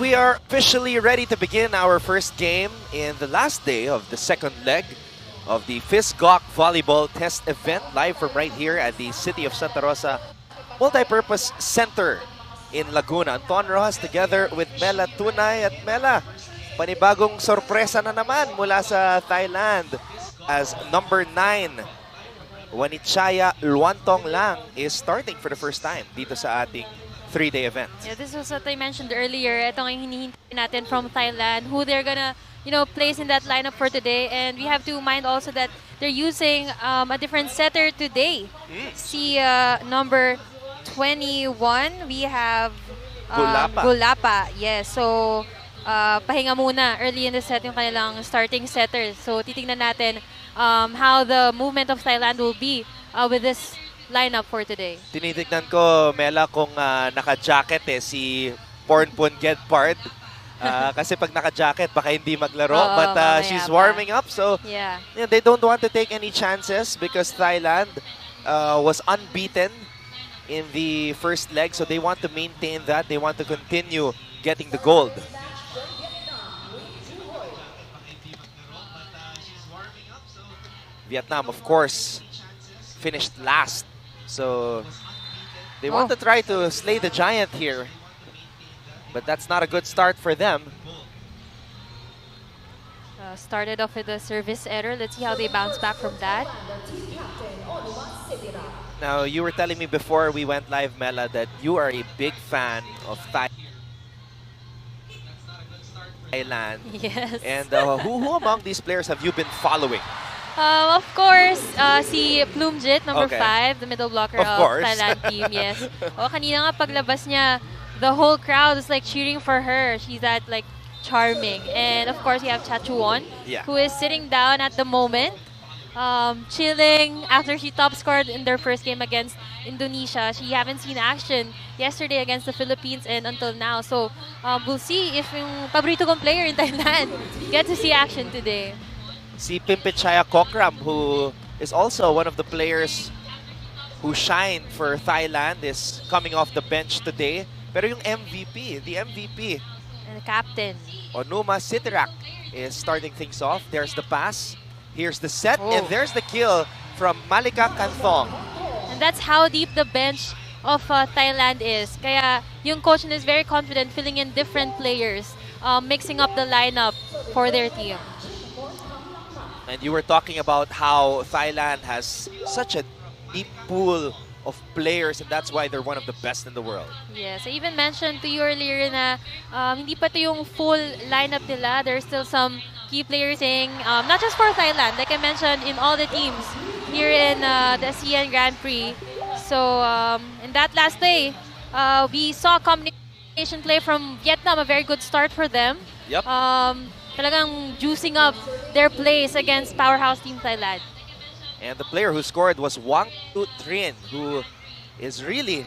we are officially ready to begin our first game in the last day of the second leg of the FISGOC Volleyball Test event, live from right here at the City of Santa Rosa Multipurpose Center in Laguna. Anton Rojas together with Mela Tunay. At Mela, panibagong sorpresa na naman mula sa Thailand as number 9, Wanichaya Luantong Lang, is starting for the first time dito sa ating 3-day event. Yeah, this was what I mentioned earlier. Ito ang hinihintay natin from Thailand, who they're gonna, place in that lineup for today. And we have to mind also that they're using a different setter today. See number 21, we have Gulapa. Yes, so pahinga muna early in the set yung kanilang starting setter. So titingnan natin how the movement of Thailand will be with this lineup for today. Tinitignan ko, Mela, kung naka-jacket si Pornpon Gedpard. Kasi pag naka-jacket, baka hindi maglaro. But she's warming up, so yeah, they don't want to take any chances because Thailand was unbeaten in the first leg. So they want to maintain that. They want to continue getting the gold. Vietnam, of course, finished last. So they want to try to slay the giant here. But that's not a good start for them. Started off with a service error. Let's see how they bounce back from that. Now, you were telling me before we went live, Mela, that you are a big fan of Thailand. Yes. And who among these players have you been following? Of course, si Plumjit, number 5, the middle blocker of Thailand team, yes. Kanina nga paglabas niya, the whole crowd is like cheering for her. She's that like charming. And of course, you have Chachuon, who is sitting down at the moment, chilling after she top scored in their first game against Indonesia. She haven't seen action yesterday against the Philippines and until now. So we'll see if yung paborito kong player in Thailand get to see action today. Si Pimpichaya Kokram, who is also one of the players who shined for Thailand, is coming off the bench today. Pero yung MVP, the MVP, and the captain, Onuma Sitirak, is starting things off. There's the pass. Here's the set, and there's the kill from Malika Kanthong. And that's how deep the bench of Thailand is. Kaya yung coach is very confident filling in different players, mixing up the lineup for their team. And you were talking about how Thailand has such a deep pool of players, and that's why they're one of the best in the world. Yes, I even mentioned to you earlier na hindi pa ito yung full lineup nila. There's still some key players in, not just for Thailand, like I mentioned, in all the teams here in the ASEAN Grand Prix. So in that last day, we saw combination play from Vietnam, a very good start for them. Yep. Talagang juicing up their plays against powerhouse team Thailand. And the player who scored was Wang Tu Trinh, who is really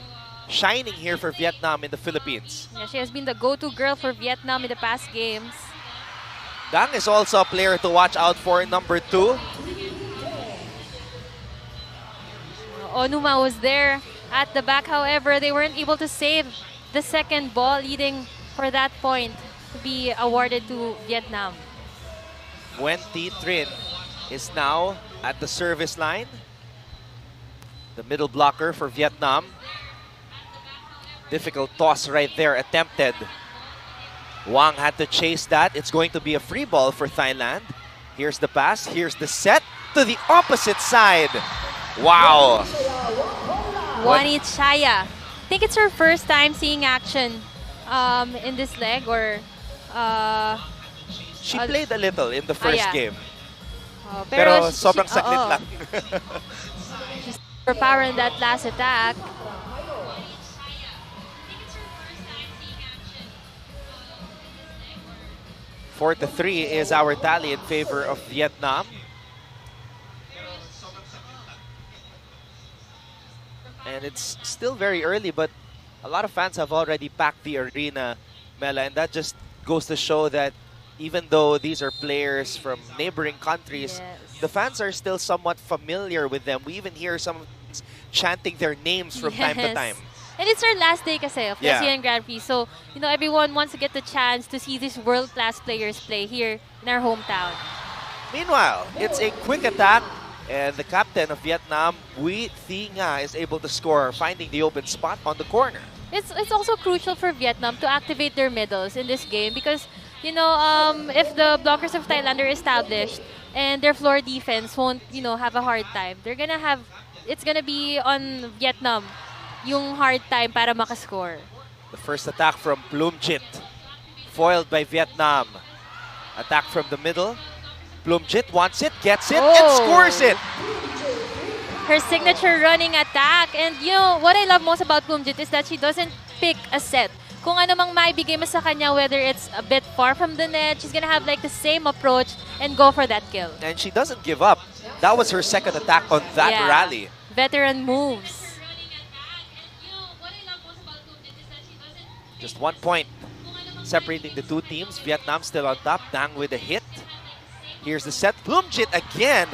shining here for Vietnam in the Philippines. Yeah, she has been the go-to girl for Vietnam in the past games. Dang is also a player to watch out for, number 2. Onuma was there at the back. However, they weren't able to save the second ball, leading for that point to be awarded to Vietnam. Nguyen Thi Trinh is now at the service line. The middle blocker for Vietnam. Difficult toss right there attempted. Wang had to chase that. It's going to be a free ball for Thailand. Here's the pass. Here's the set to the opposite side. Wow. Wanichaya. I think it's her first time seeing action in this leg, or she played a little in the first game. Pero sobrang saglit lang. She's power in that last attack. Four to 3 is our tally in favor of Vietnam. And it's still very early, but a lot of fans have already packed the arena, Mela, and that just goes to show that even though these are players from neighboring countries, the fans are still somewhat familiar with them. We even hear some chanting their names from time to time. And it's our last day kasi of the ASEAN Grand Prix. So, you know, everyone wants to get the chance to see these world-class players play here in our hometown. Meanwhile, it's a quick attack, and the captain of Vietnam, VIE is able to score, finding the open spot on the corner. It's also crucial for Vietnam to activate their middles in this game because, you know, if the blockers of Thailand are established and their floor defense won't, you know, have a hard time, it's gonna be on Vietnam yung hard time para makascore. The first attack from Plumjit, foiled by Vietnam. Attack from the middle. Plumjit wants it, gets it, and scores it. Her signature running attack. And you know, what I love most about Plumjit is that she doesn't pick a set. Kung ano mang maibigay mo sa kanya, whether it's a bit far from the net, she's gonna have like the same approach and go for that kill. And she doesn't give up. That was her second attack on that rally. Veteran moves. Just 1 point separating the two teams. Vietnam still on top. Dang with a hit. Here's the set. Plumjit again.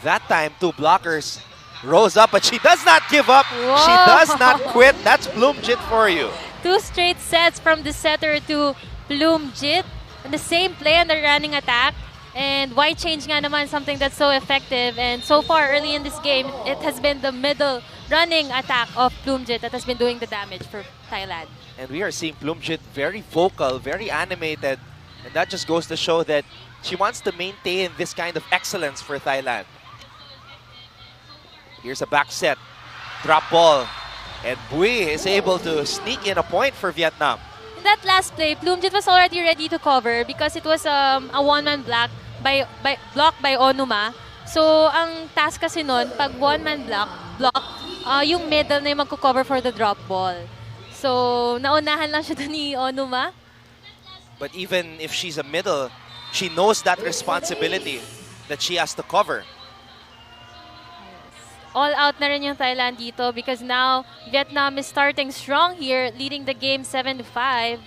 That time, two blockers rose up, but she does not give up. Whoa. She does not quit. That's Plumjit for you. 2 straight sets from the setter to Plumjit. And the same play on the running attack. And why change nga naman something that's so effective? And so far, early in this game, it has been the middle running attack of Plumjit that has been doing the damage for Thailand. And we are seeing Plumjit very vocal, very animated. And that just goes to show that she wants to maintain this kind of excellence for Thailand. Here's a back set. Drop ball. And VIE is able to sneak in a point for Vietnam. In that last play, Plumjit was already ready to cover because it was a one-man block by Onuma. So, ang task kasi nun, pag one-man block, yung middle na yung magko-cover for the drop ball. So, naunahan lang siya ni Onuma. But even if she's a middle, she knows that responsibility that she has to cover. All out na rin yung Thailand dito because now Vietnam is starting strong here, leading the game 7-5.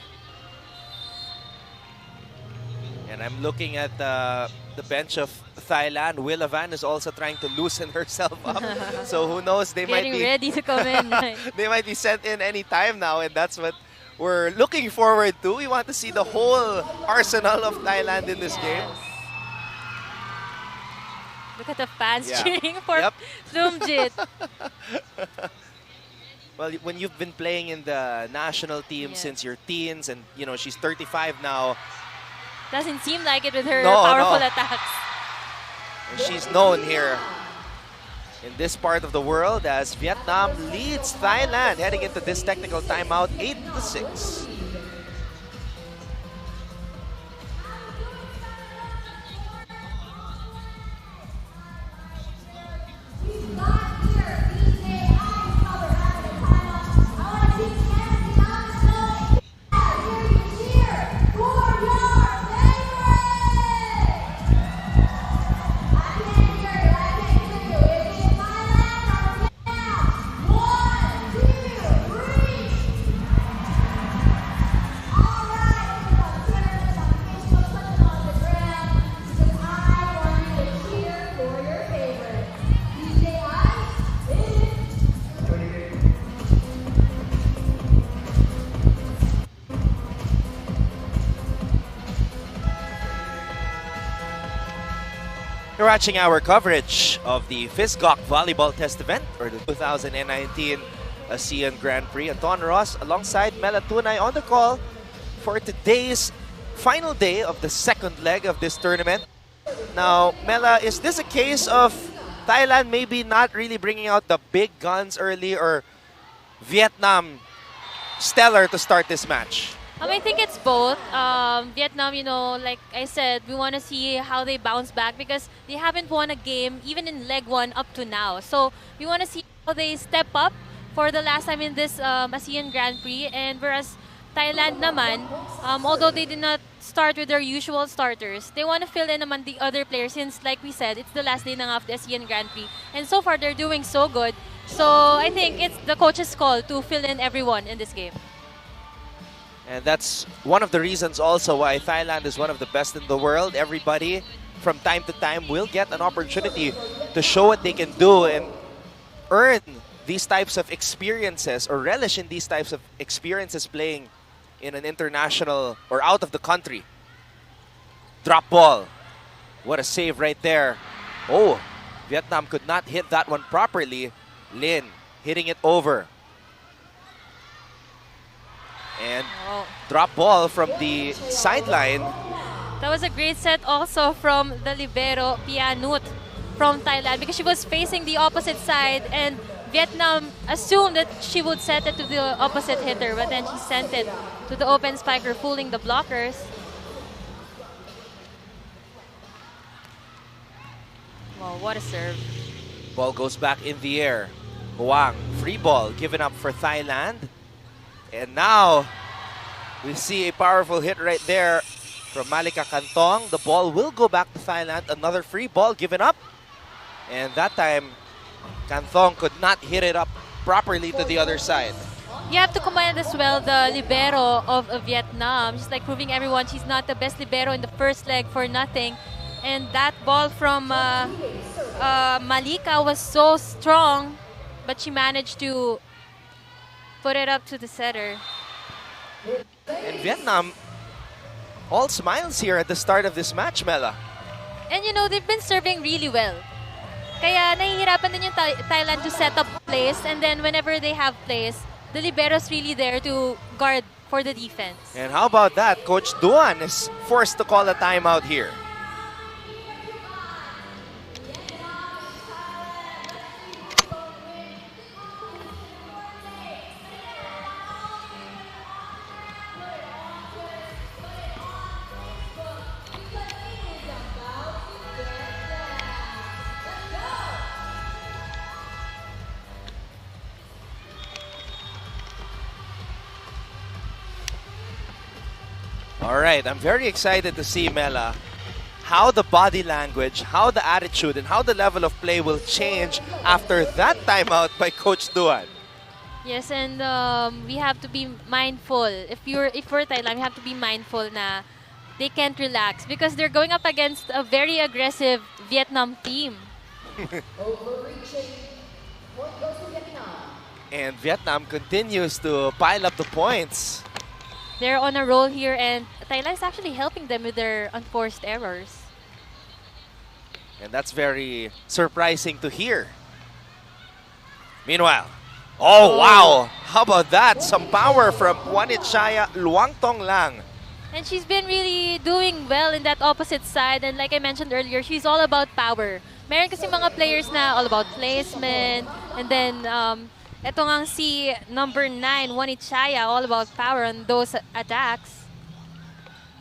And I'm looking at the bench of Thailand. Will Van is also trying to loosen herself up. So who knows, they might be ready to come in. Right? They might be sent in any time now, and that's what we're looking forward to. We want to see the whole arsenal of Thailand in this game. Look at the fans cheering for Plumjit. Well, when you've been playing in the national team since your teens, and you know she's 35 now. Doesn't seem like it with her powerful attacks. And she's known here in this part of the world as Vietnam leads Thailand heading into this technical timeout 8-6. You're watching our coverage of the FISGOC Volleyball Test Event, or the 2019 ASEAN Grand Prix. Anton Ross alongside Mela Tunay on the call for today's final day of the second leg of this tournament. Now, Mela, is this a case of Thailand maybe not really bringing out the big guns early, or Vietnam stellar to start this match? I think it's both. Vietnam, you know, like I said, we want to see how they bounce back because they haven't won a game even in leg 1 up to now. So we want to see how they step up for the last time in this ASEAN Grand Prix. And whereas Thailand naman, although they did not start with their usual starters, they want to fill in naman the other players since, like we said, it's the last day na nga of the ASEAN Grand Prix. And so far, they're doing so good. So I think it's the coach's call to fill in everyone in this game. And that's one of the reasons also why Thailand is one of the best in the world. Everybody from time to time will get an opportunity to show what they can do and earn these types of experiences or relish in these types of experiences playing in an international or out of the country. Drop ball. What a save right there. Oh, Vietnam could not hit that one properly. Lin hitting it over. And drop ball from the sideline. That was a great set also from the libero, Pianut, from Thailand, because she was facing the opposite side and Vietnam assumed that she would set it to the opposite hitter, but then she sent it to the open spiker, fooling the blockers. Wow, what a serve. Ball goes back in the air. Huang, free ball given up for Thailand. And now we see a powerful hit right there from Malika Kantong. The ball will go back to Thailand. Another free ball given up. And that time, Kantong could not hit it up properly to the other side. You have to commend as well the libero of Vietnam. She's like proving everyone she's not the best libero in the first leg for nothing. And that ball from Malika was so strong, but she managed to put it up to the setter. And Vietnam all smiles here at the start of this match, Mela. And you know, they've been serving really well. Kaya nahihirapan din yung Thailand to set up plays, and then whenever they have plays, the libero's really there to guard for the defense. And how about that? Coach Duan is forced to call a timeout here. All right, I'm very excited to see, Mela, how the body language, how the attitude, and how the level of play will change after that timeout by Coach Duan. Yes, and we have to be mindful. If we're Thailand, we have to be mindful na they can't relax because they're going up against a very aggressive Vietnam team. And Vietnam continues to pile up the points. They're on a roll here, and Thailand is actually helping them with their unforced errors. And that's very surprising to hear. Meanwhile, oh wow! How about that? Some power from Juanichaya Luangtong Lang. And she's been really doing well in that opposite side. And like I mentioned earlier, she's all about power. Meron kasi mga players na all about placement. And then, eto ngang si number 9, Juanichaya, all about power on those attacks.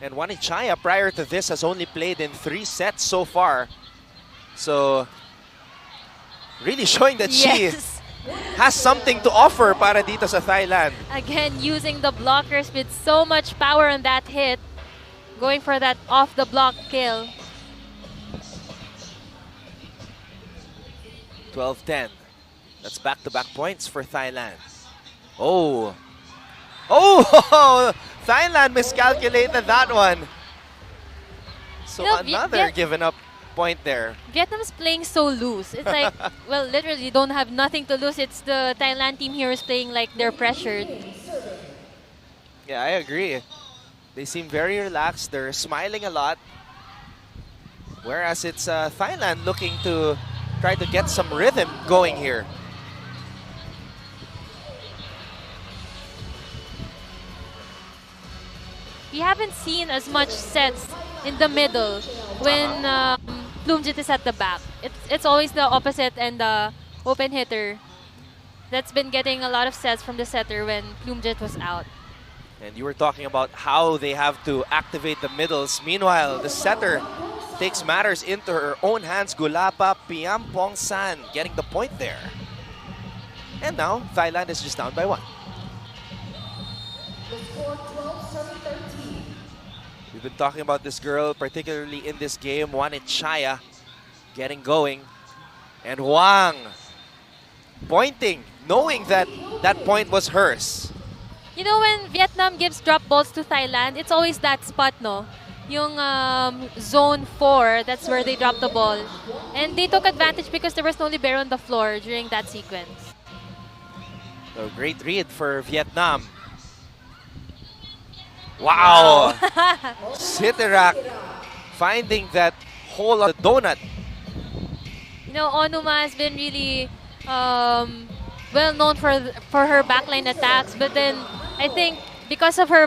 And Juanichaya, prior to this, has only played in 3 sets so far. So, really showing that she has something to offer para dito sa Thailand. Again, using the blockers with so much power on that hit. Going for that off-the-block kill. 12-10. That's back-to-back points for Thailand. Oh! Oh! Thailand miscalculated that one. So another given up point there. Vietnam's playing so loose. It's like, well, literally don't have nothing to lose. It's the Thailand team here is playing like they're pressured. Yeah, I agree. They seem very relaxed. They're smiling a lot. Whereas it's Thailand looking to try to get some rhythm going here. We haven't seen as much sets in the middle when Plumjit is at the back. It's always the opposite and the open hitter that's been getting a lot of sets from the setter when Plumjit was out. And you were talking about how they have to activate the middles. Meanwhile, the setter takes matters into her own hands. Gulapa Piampong San getting the point there. And now, Thailand is just down by 1. We've been talking about this girl, particularly in this game, Juanichaya, getting going. And Wang pointing, knowing that that point was hers. You know, when Vietnam gives drop balls to Thailand, it's always that spot, no? Yung zone 4, that's where they drop the ball. And they took advantage because there was no libero on the floor during that sequence. So great read for Vietnam. Wow! Sitarak finding that hole on the donut. You know, Onuma has been really well known for her backline attacks, but then I think because of her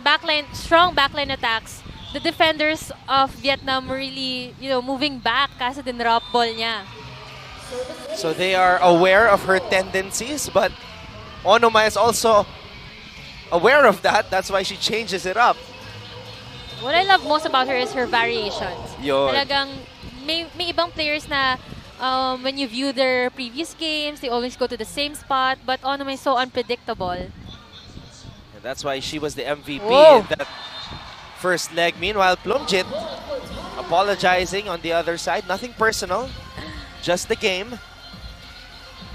strong backline attacks, the defenders of Vietnam were really, moving back kasi din drop ball niya. So they are aware of her tendencies, but Onuma is also aware of that. That's why she changes it up. What I love most about her is her variations. Yun. Talagang may ibang players na when you view their previous games, they always go to the same spot, but Onuma is so unpredictable. And that's why she was the MVP Whoa. in that first leg. Meanwhile, Plumjit apologizing on the other side. Nothing personal, just the game.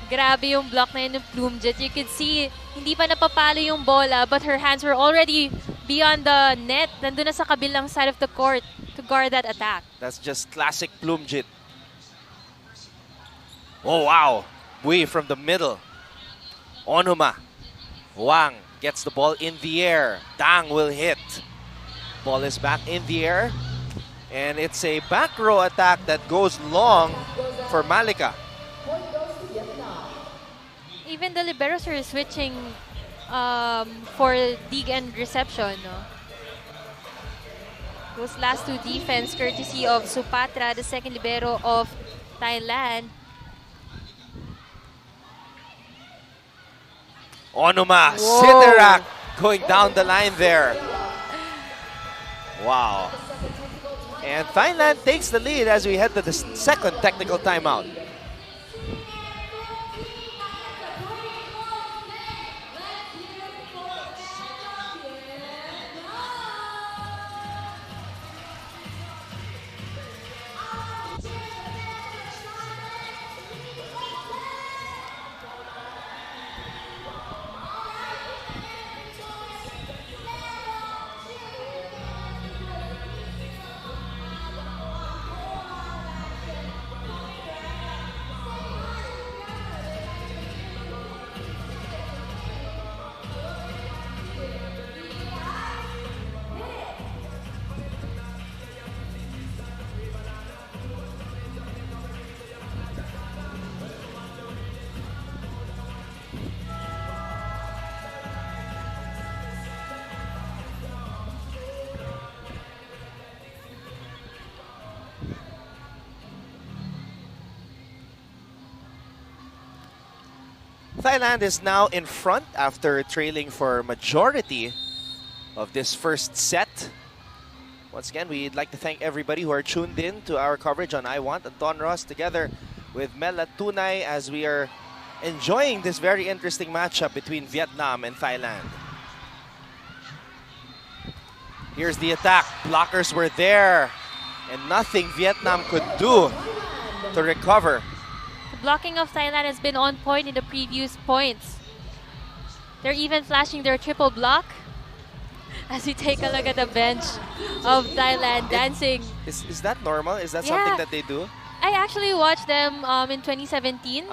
Grabe yung block na yun ng Plumjit. You could see, hindi pa napapalo yung bola, but her hands were already beyond the net. Nandun na sa kabilang side of the court to guard that attack. That's just classic Plumjit. Oh, wow. VIE from the middle. Onuma. Wang gets the ball in the air. Dang will hit. Ball is back in the air. And it's a back row attack that goes long for Malika. Even the liberos are switching for dig and reception. No? Those last two defense courtesy of Supatra, the second libero of Thailand. Onuma, Sitarak going down the line there. Wow. And Thailand takes the lead as we head to the second technical timeout. Thailand is now in front after trailing for majority of this first set. Once again, we'd like to thank everybody who are tuned in to our coverage on I Want and Don Ross together with Mela Tunay as we are enjoying this very interesting matchup between Vietnam and Thailand. Here's the attack. Blockers were there and nothing Vietnam could do to recover. Blocking of Thailand has been on point in the previous points. They're even flashing their triple block as we take a look at the bench of Thailand dancing. Is that normal? Is that something that they do? I actually watched them in 2017.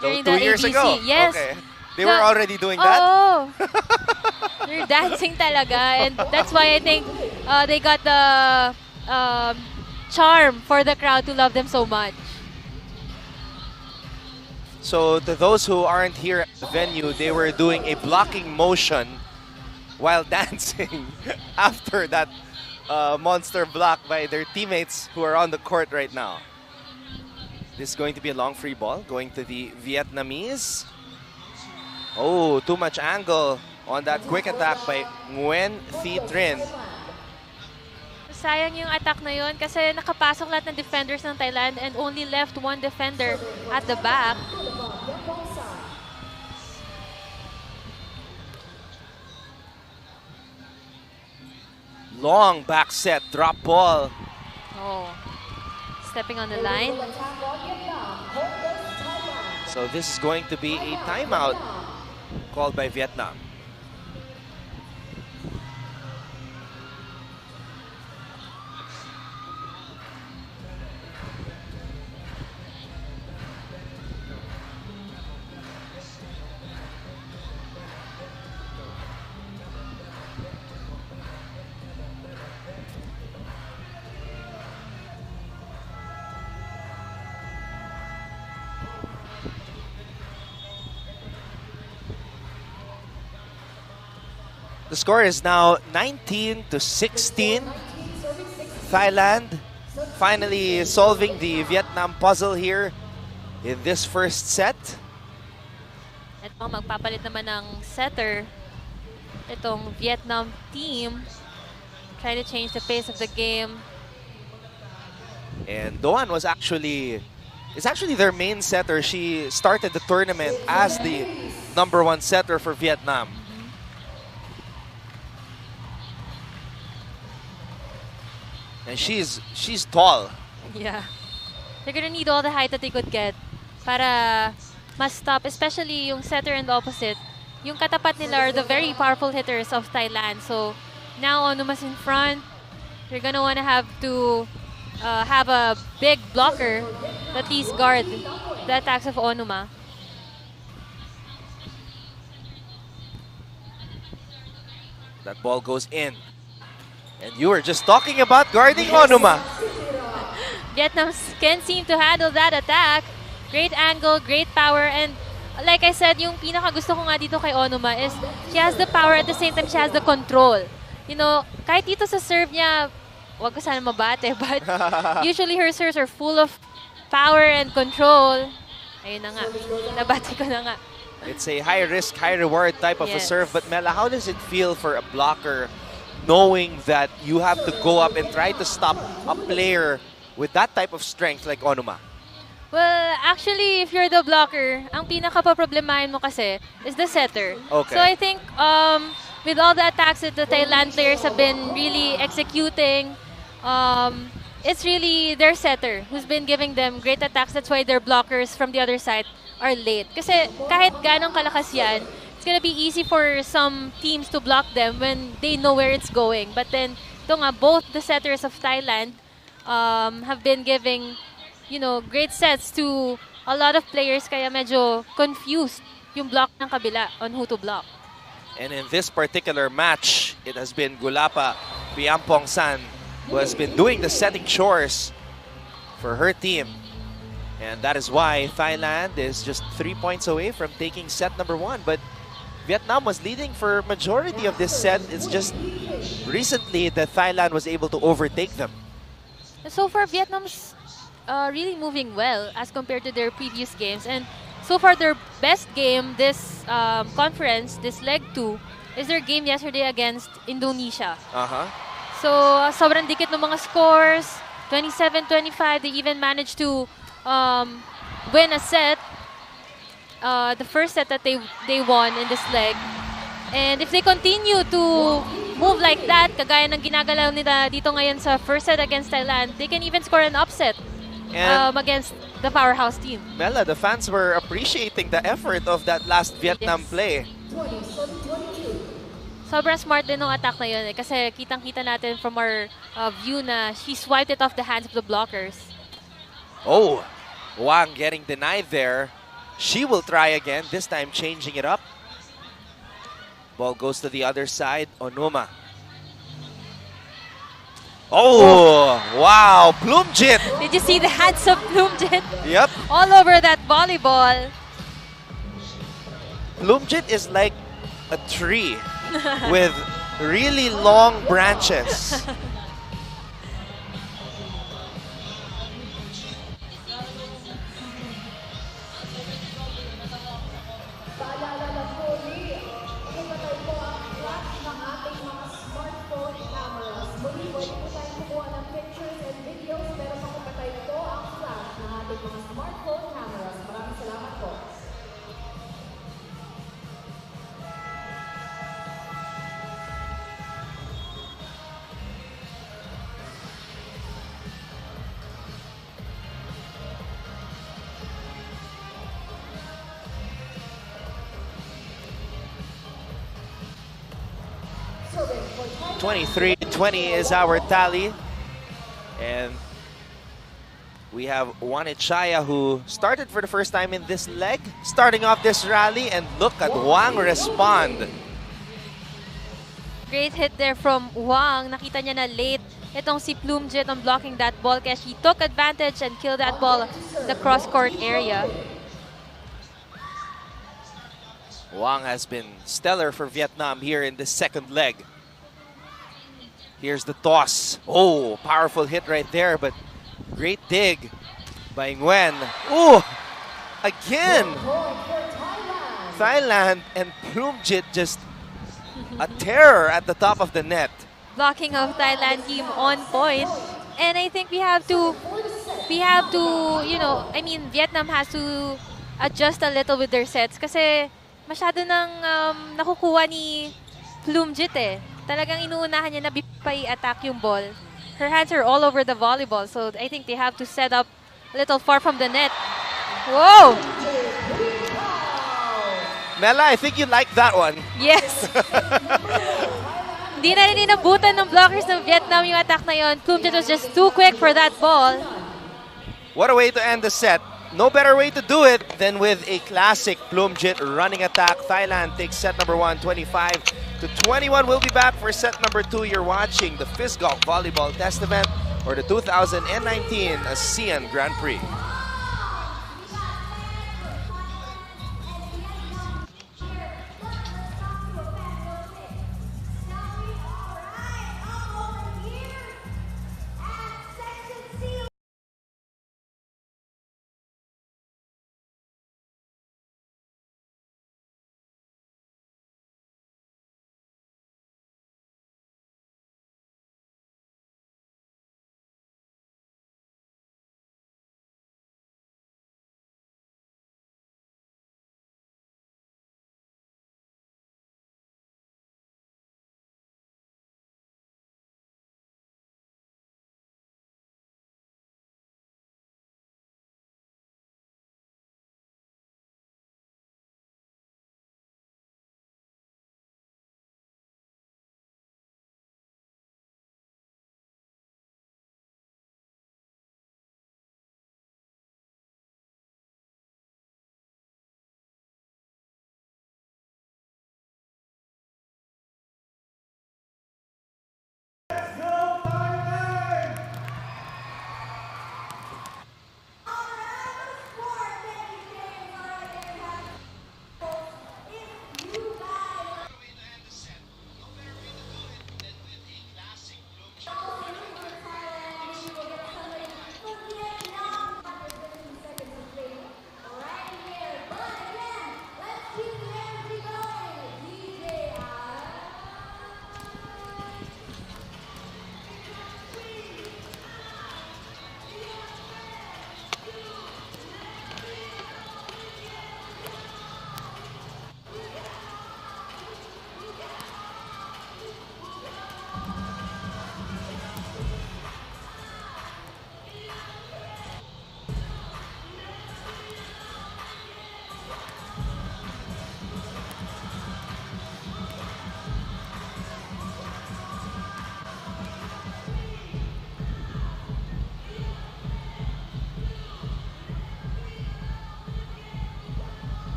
During 2 years ABC. ago? Yes. Okay. They were already doing that? Oh, they're dancing talaga. And that's why I think they got the charm for the crowd to love them so much. So to those who aren't here at the venue, they were doing a blocking motion while dancing after that monster block by their teammates who are on the court right now. This is going to be a long free ball going to the Vietnamese. Oh, too much angle on that quick attack by Nguyen Thi Trinh. Sayang yung attack na yun kasi nakapasok lahat ng defenders ng Thailand and only left one defender at the back. Long back set, drop ball. Oh, stepping on the line. So this is going to be a timeout called by Vietnam. The score is now 19-16. Thailand finally solving the Vietnam puzzle here in this first set. Ito, magpapalit naman ng setter. Itong Vietnam team trying to change the pace of the game. And Doan is actually their main setter. She started the tournament as the #1 setter for Vietnam. And she's tall. Yeah. They're gonna need all the height that they could get para mas stop, especially yung setter and opposite. Yung katapat nila are the very powerful hitters of Thailand. So now Onuma's in front. They're gonna wanna have to have a big blocker that at least guard the attacks of Onuma. That ball goes in. And you were just talking about guarding Onuma. Vietnam can seem to handle that attack. Great angle, great power, and like I said, yung pinaka gusto ko nga dito kay Onuma is she has the power, at the same time she has the control. You know, kahit dito sa serve niya, wag ko sana mabate, but usually her serves are full of power and control. Ayun na nga, nabati ko na nga. It's a high risk, high reward type of a serve, but Mela, how does it feel for a blocker knowing that you have to go up and try to stop a player with that type of strength like Onuma? Well, actually, if you're the blocker, ang pinaka-problemahin mo kasi is the setter. Okay. So I think with all the attacks that the Thailand players have been really executing, it's really their setter who's been giving them great attacks. That's why their blockers from the other side are late. Kasi kahit ganong kalakas yan, it's gonna be easy for some teams to block them when they know where it's going. But then, ito nga, both the setters of Thailand have been giving, you know, great sets to a lot of players, kaya medyo confused yung block ng kabila on who to block. And in this particular match, it has been Gulapa Piampong-san who has been doing the setting chores for her team. And that is why Thailand is just 3 points away from taking set #1. But Vietnam was leading for majority of this set. It's just recently that Thailand was able to overtake them. So far, Vietnam's really moving well as compared to their previous games. And so far, their best game this conference, this leg 2, is their game yesterday against Indonesia. So, sobrang dikit ng mga scores. 27-25, they even managed to win a set. The first set that they won in this leg. And if they continue to move like that, kagaya ng ginagalaw nila dito ngayon sa first set against Thailand, they can even score an upset against the powerhouse team. Mela, the fans were appreciating the effort of that last Vietnam play. Sobrang smart din ng attack na yun kasi kitang-kita natin from our view na she swiped it off the hands of the blockers. Oh, Wang getting denied there. She will try again, this time changing it up. Ball goes to the other side, Onuma. Oh, wow, Plumjit! Did you see the hands of Plumjit? Yep. All over that volleyball. Plumjit is like a tree with really long branches. (23-20) is our tally, and we have Wanichaya who started for the first time in this leg, starting off this rally, and look at Wang respond. Great hit there from Wang. Nakita niya na late itong si Plumjit on blocking that ball kaya she took advantage and killed that ball in the cross-court area. Wang has been stellar for Vietnam here in the second leg. Here's the toss. Oh, powerful hit right there, but great dig by Nguyen. Oh, again. Thailand and Plumjit just a terror at the top of the net. Blocking of Thailand team on point. And I think we have to, you know, I mean, Vietnam has to adjust a little with their sets kasi masyado nang nakukuha ni Plumjit eh. Talagang inuunahan niya na before i-attack yung ball. Her hands are all over the volleyball, so I think they have to set up a little far from the net. Whoa! Mela, I think you like that one. Yes. Hindi na rin inabutan ng blockers ng Vietnam yung attack na yun. Plumjit was just too quick for that ball. What a way to end the set. No better way to do it than with a classic Plumjit running attack. Thailand takes set number 1, 25-21. We'll be back for set number 2. You're watching the FIS Golf Volleyball Test Event for the 2019 ASEAN Grand Prix.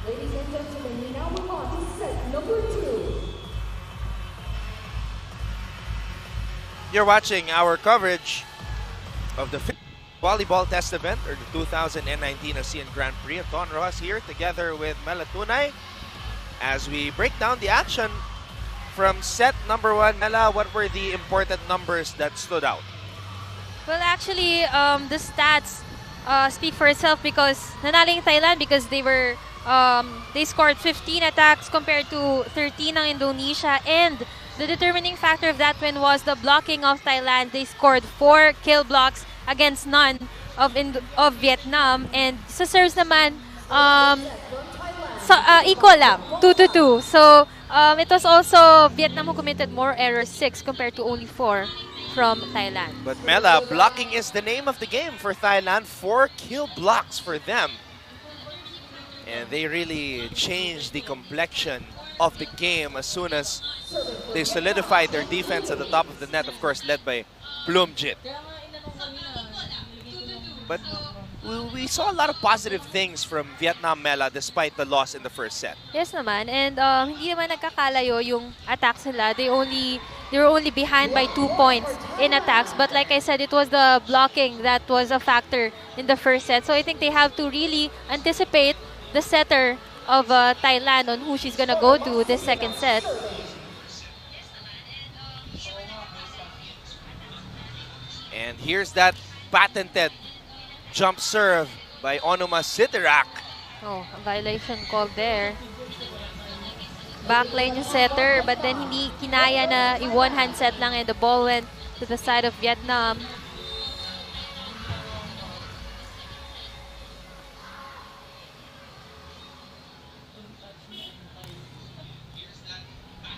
Ladies and gentlemen, we now move on to set number 2. You're watching our coverage of the Volleyball Test Event, or the 2019 ASEAN Grand Prix. Don Rojas here together with Mela Tunay as we break down the action from set number 1. Mela, what were the important numbers that stood out? Well, actually, the stats speak for itself because nanaling Thailand because they scored 15 attacks compared to 13 ng Indonesia, and the determining factor of that win was the blocking of Thailand. They scored 4 kill blocks against none of Vietnam, and sa serves naman equal lang, 2-2. So it was also Vietnam who committed more errors, 6 compared to only 4 from Thailand. But Mela, blocking is the name of the game for Thailand. 4 kill blocks for them. And And they really changed the complexion of the game as soon as they solidified their defense at the top of the net, of course, led by Plumjit. But we saw a lot of positive things from Vietnam Mela despite the loss in the first set. Yes naman, and hindi naman nagkakalayo yung attacks nila. They were only behind by 2 points in attacks, but like I said, it was the blocking that was a factor in the first set. So I think they have to really anticipate the setter of Thailand on who she's gonna go to this second set. And here's that patented jump serve by Onuma Sitirak. Oh, a violation called there. Backline yung setter, but then hindi kinaya na i-one-hand set lang and the ball went to the side of Vietnam.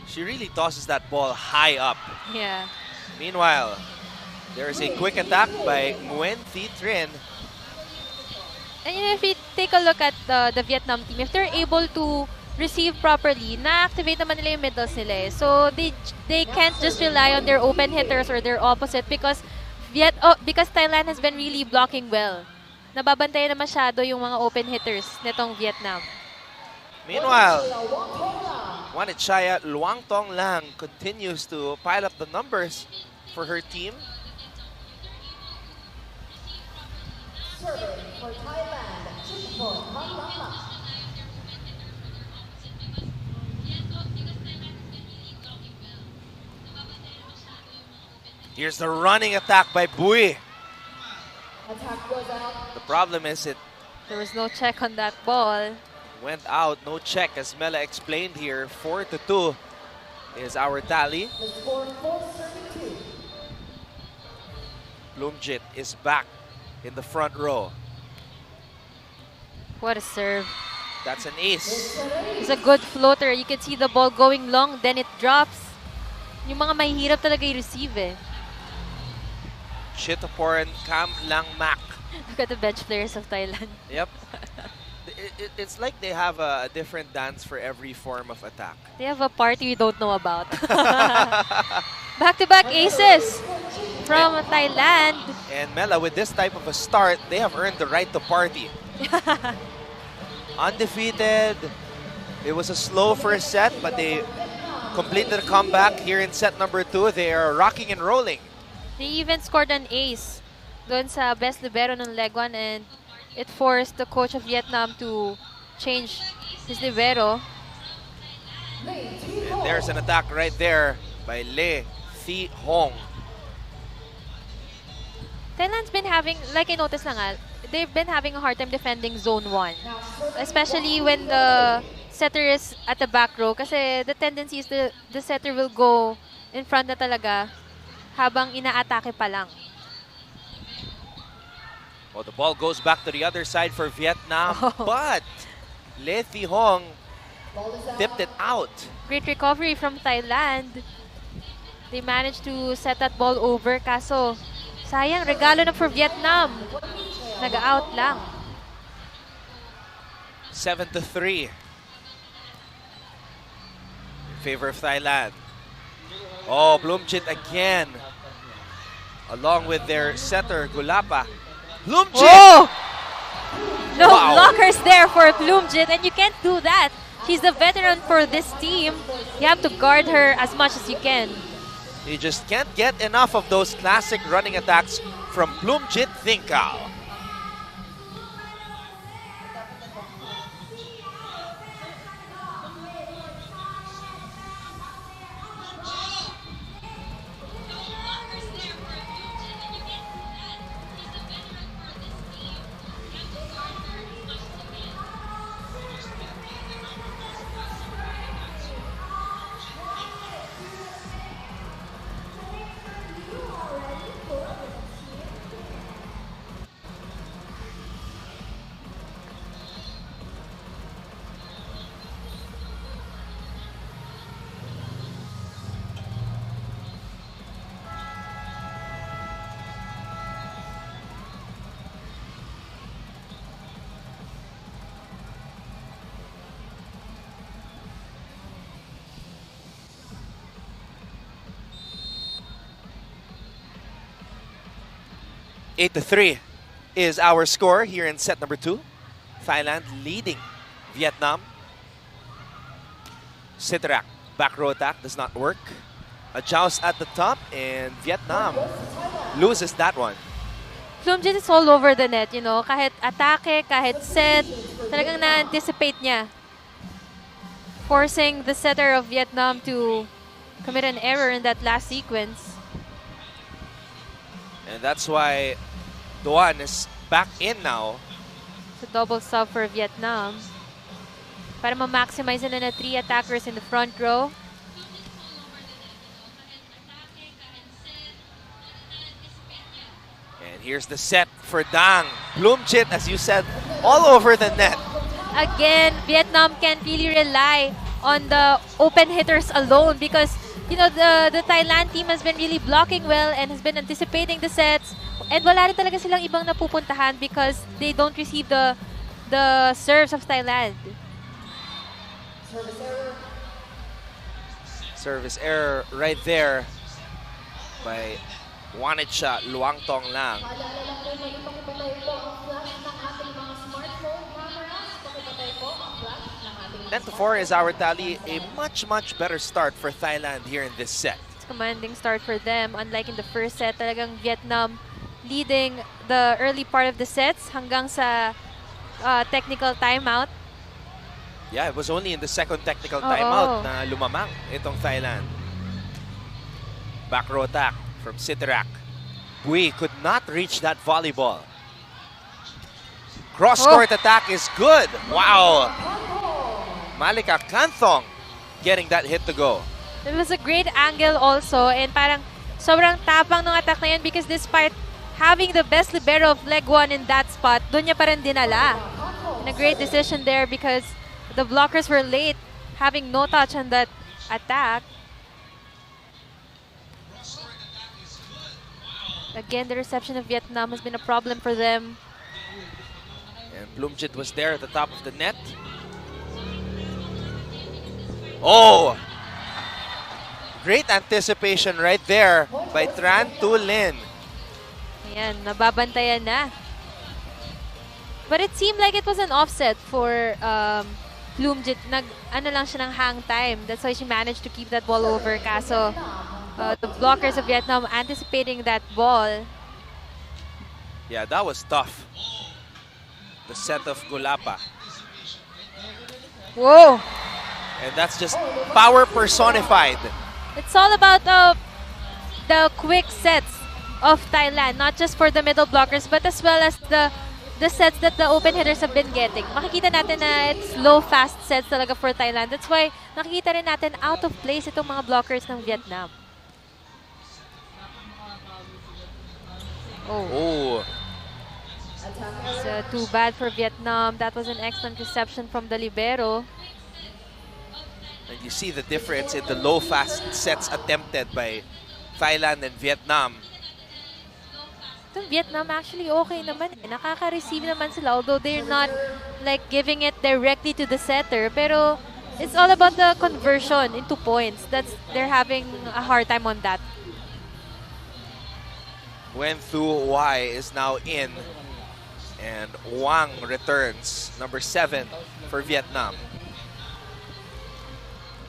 She really tosses that ball high up. Yeah. Meanwhile, there is a quick attack by Nguyen Thi Trinh. And you know, if you take a look at the Vietnam team, if they're able to receive properly, na-activate naman nila yung middles nila eh. So they can't just rely on their open hitters or their opposite because Thailand has been really blocking well. Nababantayan na masyado yung mga open hitters nitong Vietnam. Meanwhile, Wanichaya Luangtong Lang continues to pile up the numbers for her team. Serving for Thailand, Chitpon Manlama. Here's the running attack by Bui. Attack goes out. The problem is it There was no check on that ball. went out, no check, as Mela explained here. 4-2 is our tally. The score 4-32. Plumjit is back in the front row. What a serve. That's an ace. It's a good floater. You can see the ball going long, then it drops. Yung mga mahihirap talaga i-receive eh. Chitaporn Kam Lang Mak. Look at the bench players of Thailand. Yep. It's like they have a different dance for every form of attack. They have a party we don't know about. Back-to-back aces from Thailand. And Mela, with this type of a start, they have earned the right to party. Undefeated. It was a slow first set, but they completed a comeback here in set number 2. They are rocking and rolling. They even scored an ace doon sa best libero ng leg 1 and it forced the coach of Vietnam to change his libero. And there's an attack right there by Le Thi Hong. Thailand's been having, like I noticed lang they've been having a hard time defending zone 1. Especially when the setter is at the back row kasi the tendency is the setter will go in front na talaga habang inaatake pa lang. Well, the ball goes back to the other side for Vietnam, but Le Thi Hong tipped it out. Great recovery from Thailand. They managed to set that ball over kaso sayang, regalo na for Vietnam. Nag-out lang. 7-3 in favor of Thailand. Oh, Plumjit again, along with their setter, Gulapa. Plumjit! Oh! No Wow. blockers there for Plumjit, and you can't do that. She's a veteran for this team. You have to guard her as much as you can. You just can't get enough of those classic running attacks from Plumjit Thinkao. 8-3 is our score here in set number 2. Thailand leading Vietnam. Sitrak, back row attack does not work. A joust at the top, and Vietnam loses that one. Plumjit is all over the net, you know. Kahit atake, kahit set, talagang na-anticipate niya. Forcing the setter of Vietnam to commit an error in that last sequence. And that's why Duan is back in now. It's a double sub for Vietnam. Para ma-maximize na 3 attackers in the front row. And here's the set for Dang. Plumjit, as you said, all over the net. Again, Vietnam can't really rely on the open hitters alone because, you know, the Thailand team has been really blocking well and has been anticipating the sets. And wala rin talaga silang ibang napupuntahan because they don't receive the serves of Thailand. Service error right there by Wanitcha Luangtong lang. 10-4 is our tally. A much better start for Thailand here in this set. It's a commanding start for them. Unlike in the first set, talagang Vietnam leading the early part of the sets hanggang sa technical timeout. Yeah, it was only in the second technical timeout na lumamang itong Thailand. Back row attack from Sitrak. VIE could not reach that volleyball. Cross-court attack is good. Wow. Malika Kanthong getting that hit to go. It was a great angle also, and parang sobrang tapang ng attack na yan because despite having the best libero of leg 1 in that spot, doon niya pa rin dinala. And a great decision there because the blockers were late, having no touch on that attack. Again, the reception of Vietnam has been a problem for them. And Plumjit was there at the top of the net. Oh! Great anticipation right there by Tran Tu Lin. Ayan, nababantayan na. But it seemed like it was an offset for Plumjit. Ano lang siya ng hang time. That's why she managed to keep that ball over. Kaso, the blockers of Vietnam anticipating that ball. Yeah, that was tough. The set of Gulapa. Whoa! And that's just power personified. It's all about the quick sets of Thailand, not just for the middle blockers, but as well as the sets that the open hitters have been getting. Makikita natin na it's low, fast sets talaga for Thailand. That's why nakikita rin natin out of place itong mga blockers ng Vietnam. Oh. So, too bad for Vietnam. That was an excellent reception from the libero. And you see the difference in the low fast sets attempted by Thailand and Vietnam. Itong Vietnam actually okay naman eh. Nakaka-receive naman sila, although they're not like giving it directly to the setter. Pero it's all about the conversion into points. They're having a hard time on that. Wen Thu Wai is now in. And Wang returns, number 7 for Vietnam.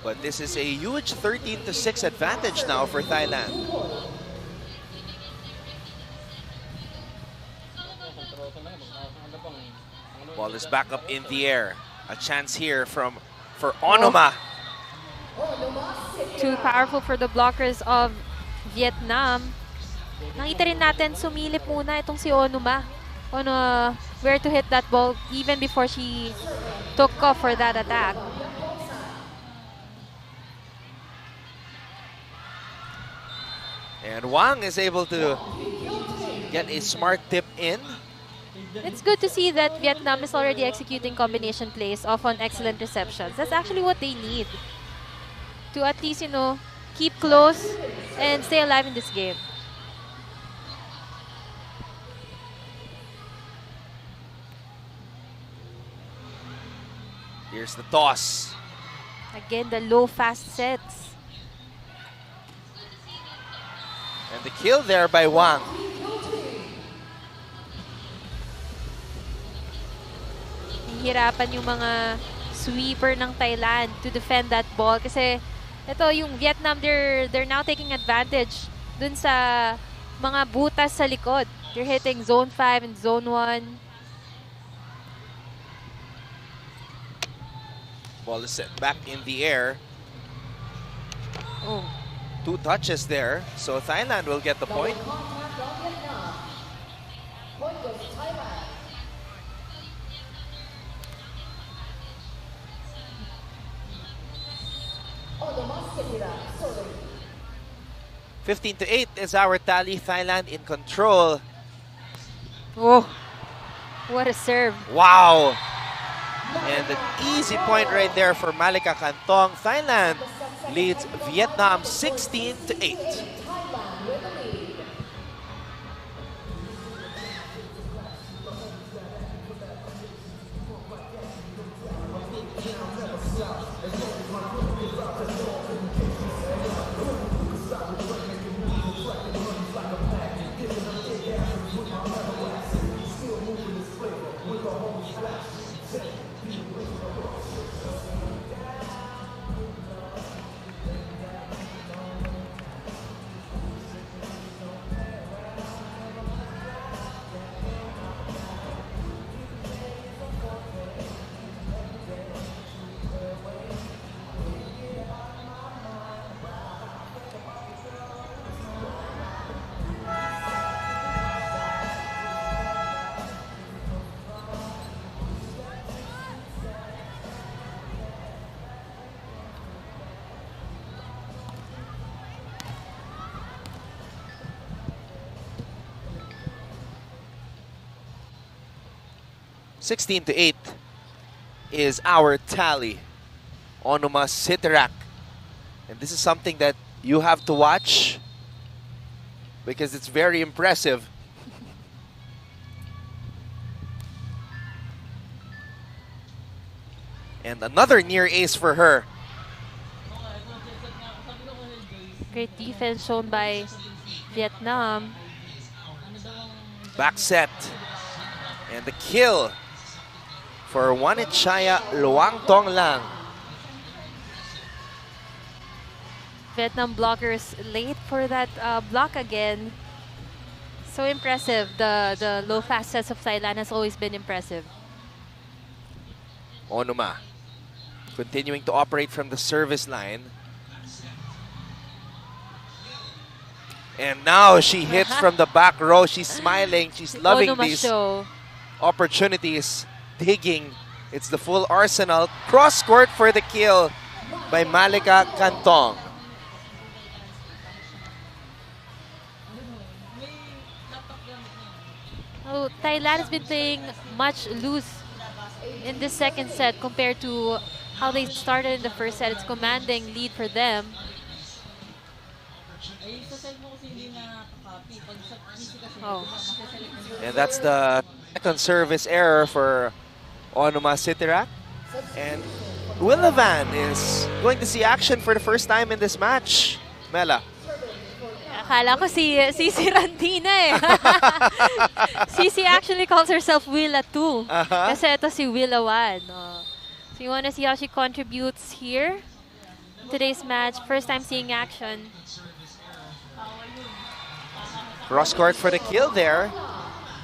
But this is a huge 13-6 advantage now for Thailand. Ball is back up in the air. A chance here for Onoma. Too powerful for the blockers of Vietnam. Nakita rin natin, sumilip muna itong si Onoma on where to hit that ball even before she took off for that attack. And Wang is able to get a smart tip in. It's good to see that Vietnam is already executing combination plays off on excellent receptions. That's actually what they need to at least, you know, keep close and stay alive in this game. Here's the toss. Again, the low fast sets. And the kill there by Wang. nahihirapan yung mga sweeper ng Thailand to defend that ball. Kasi ito yung Vietnam, they're now taking advantage dun sa mga butas sa likod. They're hitting zone 5 and zone 1. Ball is set back in the air. Oh. 2 touches there, so Thailand will get the point. Point goes to Thailand. 15-8 is our tally. Thailand in control. Oh, what a serve. Wow. And an easy point right there for Malika Kantong. Thailand leads Vietnam 16-8. (16-8) is our tally. Onuma Sitirak. And this is something that you have to watch because it's very impressive. And another near ace for her. Great defense shown by Vietnam. Back set. And the kill for Wanichaya Luang Tong Lang. Vietnam blockers late for that block again. So impressive. The low fast sets of Thailand has always been impressive. Onuma continuing to operate from the service line. And now she hits from the back row. She's smiling. She's loving Onuma these show. Opportunities. Digging. It's the full arsenal. Cross court for the kill by Malika Kantong. Oh, Thailand has been playing much loose in this second set compared to how they started in the first set. It's commanding lead for them. Oh. And that's the second service error for Onuma Sitirak. And Willavan is going to see action for the first time in this match. Mela. Akala ko si Randina eh. Cici actually calls herself Willa too. Kasi ito si Willa 1. Oh. So you want to see how she contributes here in today's match. First time seeing action. Cross court for the kill there.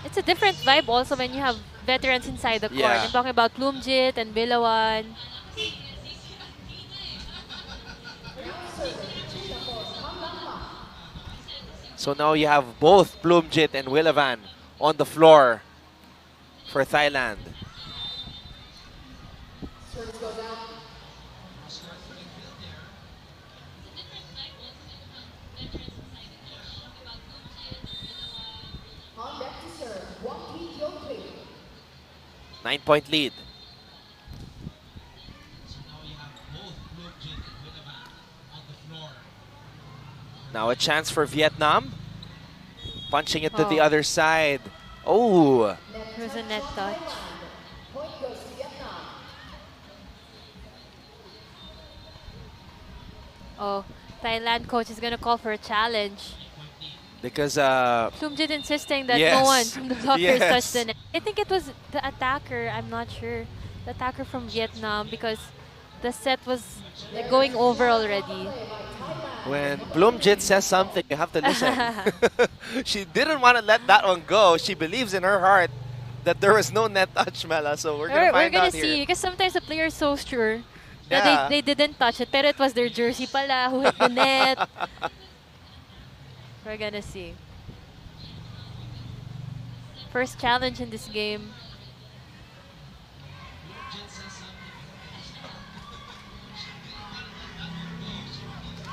It's a different vibe also when you have veterans inside the court. Yeah. I'm talking about Plumjit and Willa 1. So now you have both Plumjit and Willavan on the floor for Thailand. On deck to serve, 1-3. 9-point lead. Now a chance for Vietnam. Punching it to the other side. Oh. There's a net touch. Point goes to Vietnam. Oh, Thailand coach is going to call for a challenge. Because Plumjit insisting that no one from the blockers touched the net. I think it was the attacker. I'm not sure. the attacker from Vietnam because the set was like, going over already. When Bloomjit says something, you have to listen. She didn't want to let that one go. She believes in her heart that there was no net touch, Mela. So we're going to find out here. We're going to see because sometimes the player is so sure that they didn't touch it. Pero it was their jersey pala who hit the net. We're going to see. First challenge in this game.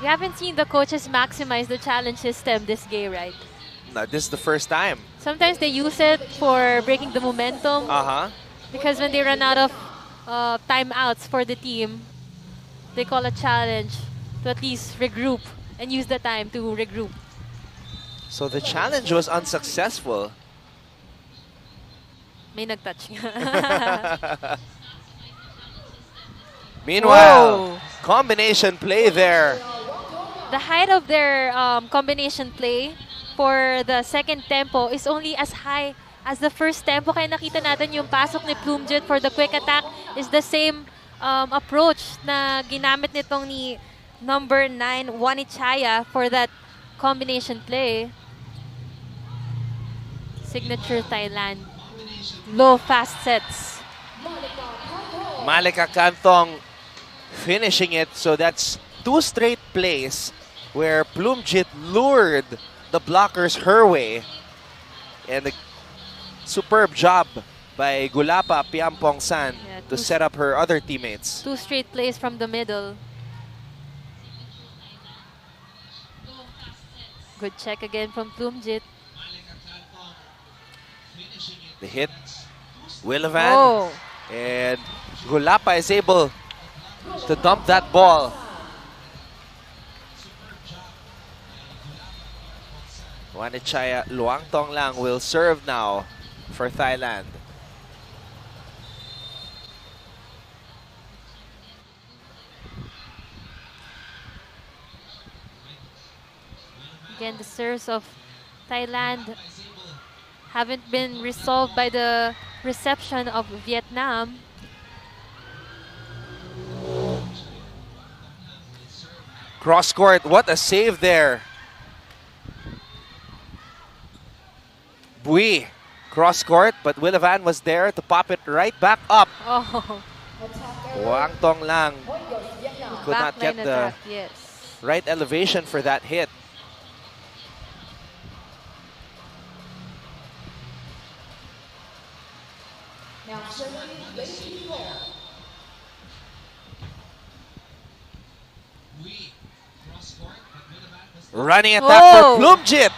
We haven't seen the coaches maximize the challenge system this game, right? No, this is the first time. Sometimes they use it for breaking the momentum. Because when they run out of timeouts for the team, they call a challenge to at least regroup and use the time to regroup. So the challenge was unsuccessful. May nag-touch. Meanwhile, combination play there. The height of their combination play for the second tempo is only as high as the first tempo. Kaya nakita natin yung pasok ni Bloomjit for the quick attack is the same approach na ginamit nitong ni number 9, Wanichaya, for that combination play. Signature Thailand. Low fast sets. Malika Kantong finishing it. So that's 2 straight plays where Bloomjit lured the blockers her way. And a superb job by Gulapa Piampong-san to set up her other teammates. 2 straight plays from the middle. Good check again from Bloomjit. The hit, Willivan, and Gulapa is able to dump that ball. Wanichaya Luangtong Lang will serve now for Thailand. Again, the serves of Thailand haven't been resolved by the reception of Vietnam. Cross court, what a save there. VIE cross court, but Willivan was there to pop it right back up. Wang Tong Lang could not get the right elevation for that hit. Running attack for Bloomjit.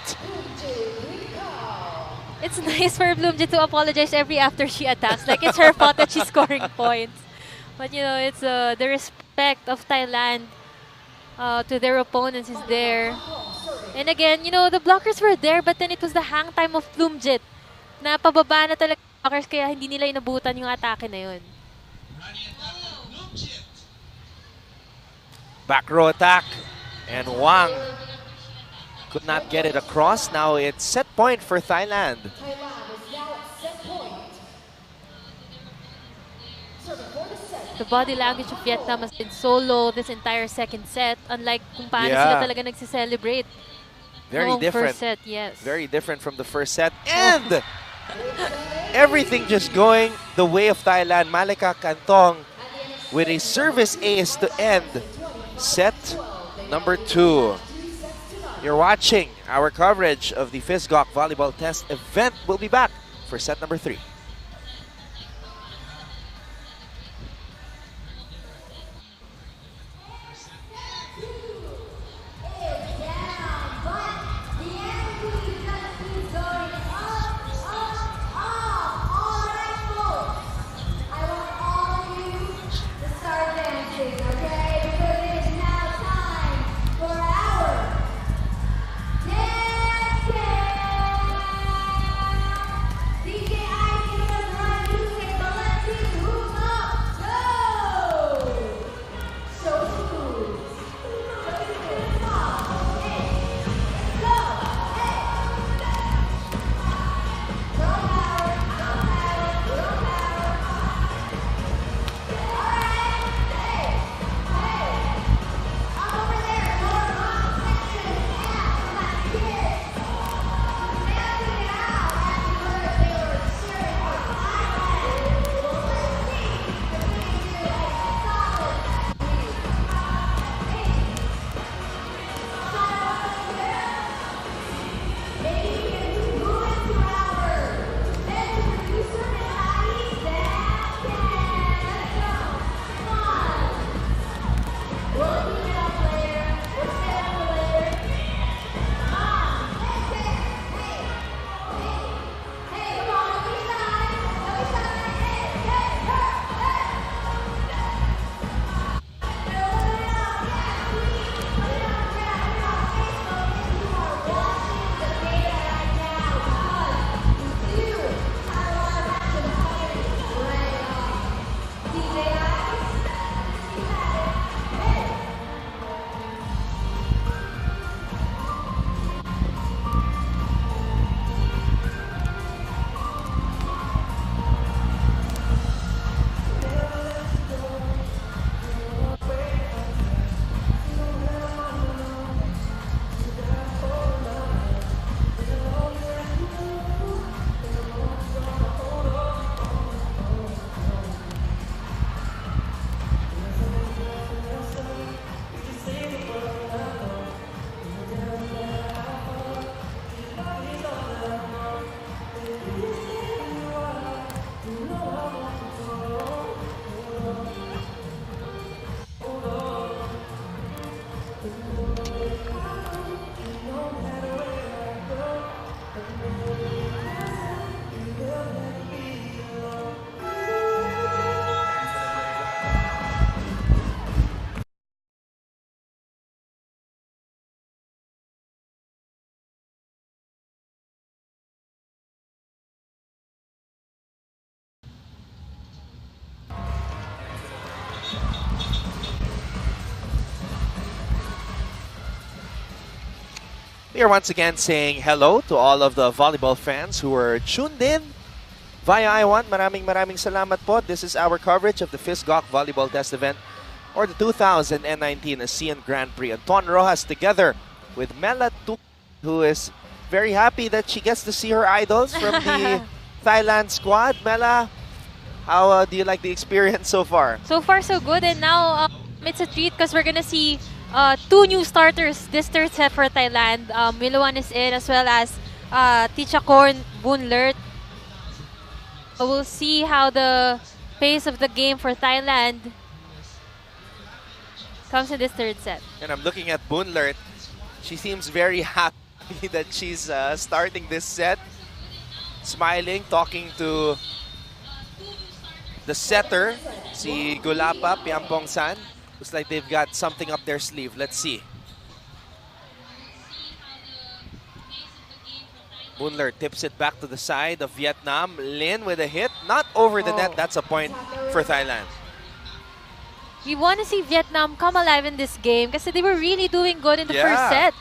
It's nice for Bloomjit to apologize every after she attacks. Like it's her fault that she's scoring points. But you know, it's the respect of Thailand to their opponents is there. And again, you know, the blockers were there, but then it was the hang time of Bloomjit na pababa na talaga blockers kaya hindi nila inabutan yung atake na yun. Back row attack, and Wang could not get it across. Now it's set point for Thailand. The body language of Vietnam has been so low this entire second set, unlike kung paano sila talaga nagsiselebrate. Very different. First set, yes. Very different from the first set. And everything just going the way of Thailand. Malika Kantong with a service ace to end set number 2. You're watching our coverage of the FISGOC Volleyball Test event. We'll be back for set number 3. We are once again saying hello to all of the volleyball fans who are tuned in via I1. Maraming salamat po. This is our coverage of the FIS-GOC Volleyball Test Event or the 2019 ASEAN Grand Prix. Anton Rojas together with Mela Tu, who is very happy that she gets to see her idols from the Thailand squad. Mela, how do you like the experience so far? So far, so good. And now it's a treat because we're going to see two new starters this third set for Thailand. Miloan is in as well as Tichakorn Boonlert. So we'll see how the pace of the game for Thailand comes in this third set. And I'm looking at Boonlert. She seems very happy that she's starting this set. Smiling, talking to the setter, si Gulapa Piampong San. Looks like they've got something up their sleeve. Let's see. Boonlert tips it back to the side of Vietnam. Lin with a hit. Not over the net. That's a point for Thailand. We want to see Vietnam come alive in this game because they were really doing good in the first set.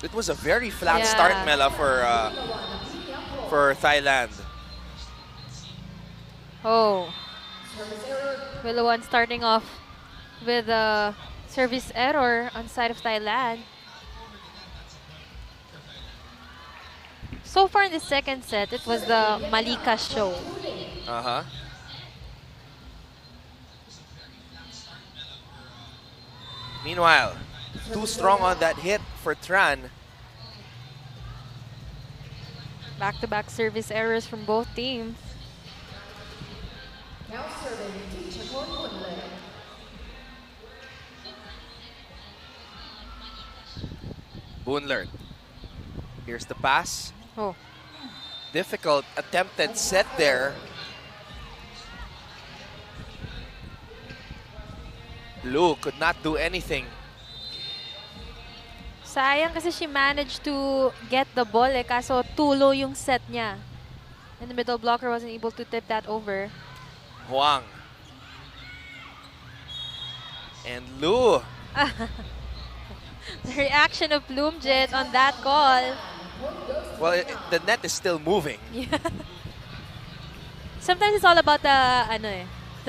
It was a very flat start, Mela, for Thailand. Oh. Miloan starting off with a service error on side of Thailand. So far in the second set, it was the Malika show. Meanwhile, too strong on that hit for Tran. Back-to-back service errors from both teams. Now serving Tichakorn Boonlert. Boonlert. Here's the pass. Oh. Difficult attempted set there. Lu could not do anything. Sayang kasi she managed to get the ball kaso tulo yung set niya. And the middle blocker wasn't able to tip that over. Huang. And Lu. The reaction of Bloomjet on that call. Well, the net is still moving. Yeah. Sometimes it's all about the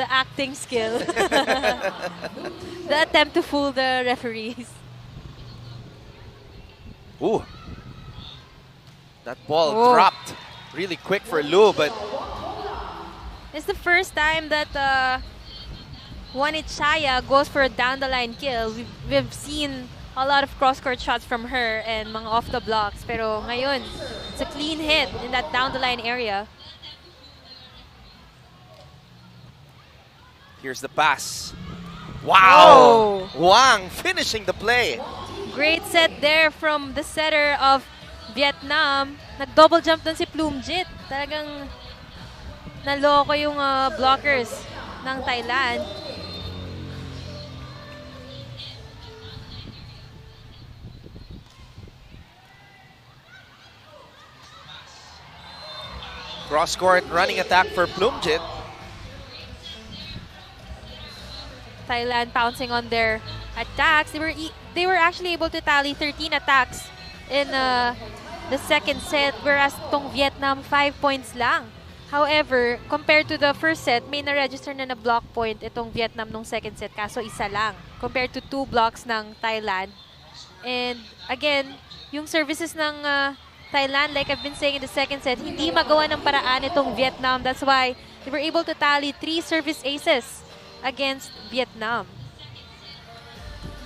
acting skill. The attempt to fool the referees. Ooh. That ball dropped really quick for Lu, but it's the first time that Wanichaya goes for a down-the-line kill. We've seen a lot of cross-court shots from her and mga off the blocks. Pero ngayon, it's a clean hit in that down-the-line area. Here's the pass. Wow! Wang finishing the play. Great set there from the setter of Vietnam. Nag-double jump dun si Plumjit. Talagang naloko yung blockers ng Thailand. Cross-court running attack for Plumjit. Thailand pouncing on their attacks. They were actually able to tally 13 attacks in the second set, whereas tong Vietnam 5 points lang. However, compared to the first set, may na-register na block point itong Vietnam nung second set, kaso isa lang compared to 2 blocks ng Thailand. And again, yung services ng Thailand, like I've been saying in the second set, hindi magawa ng paraan itong Vietnam. That's why they were able to tally 3 service aces against Vietnam.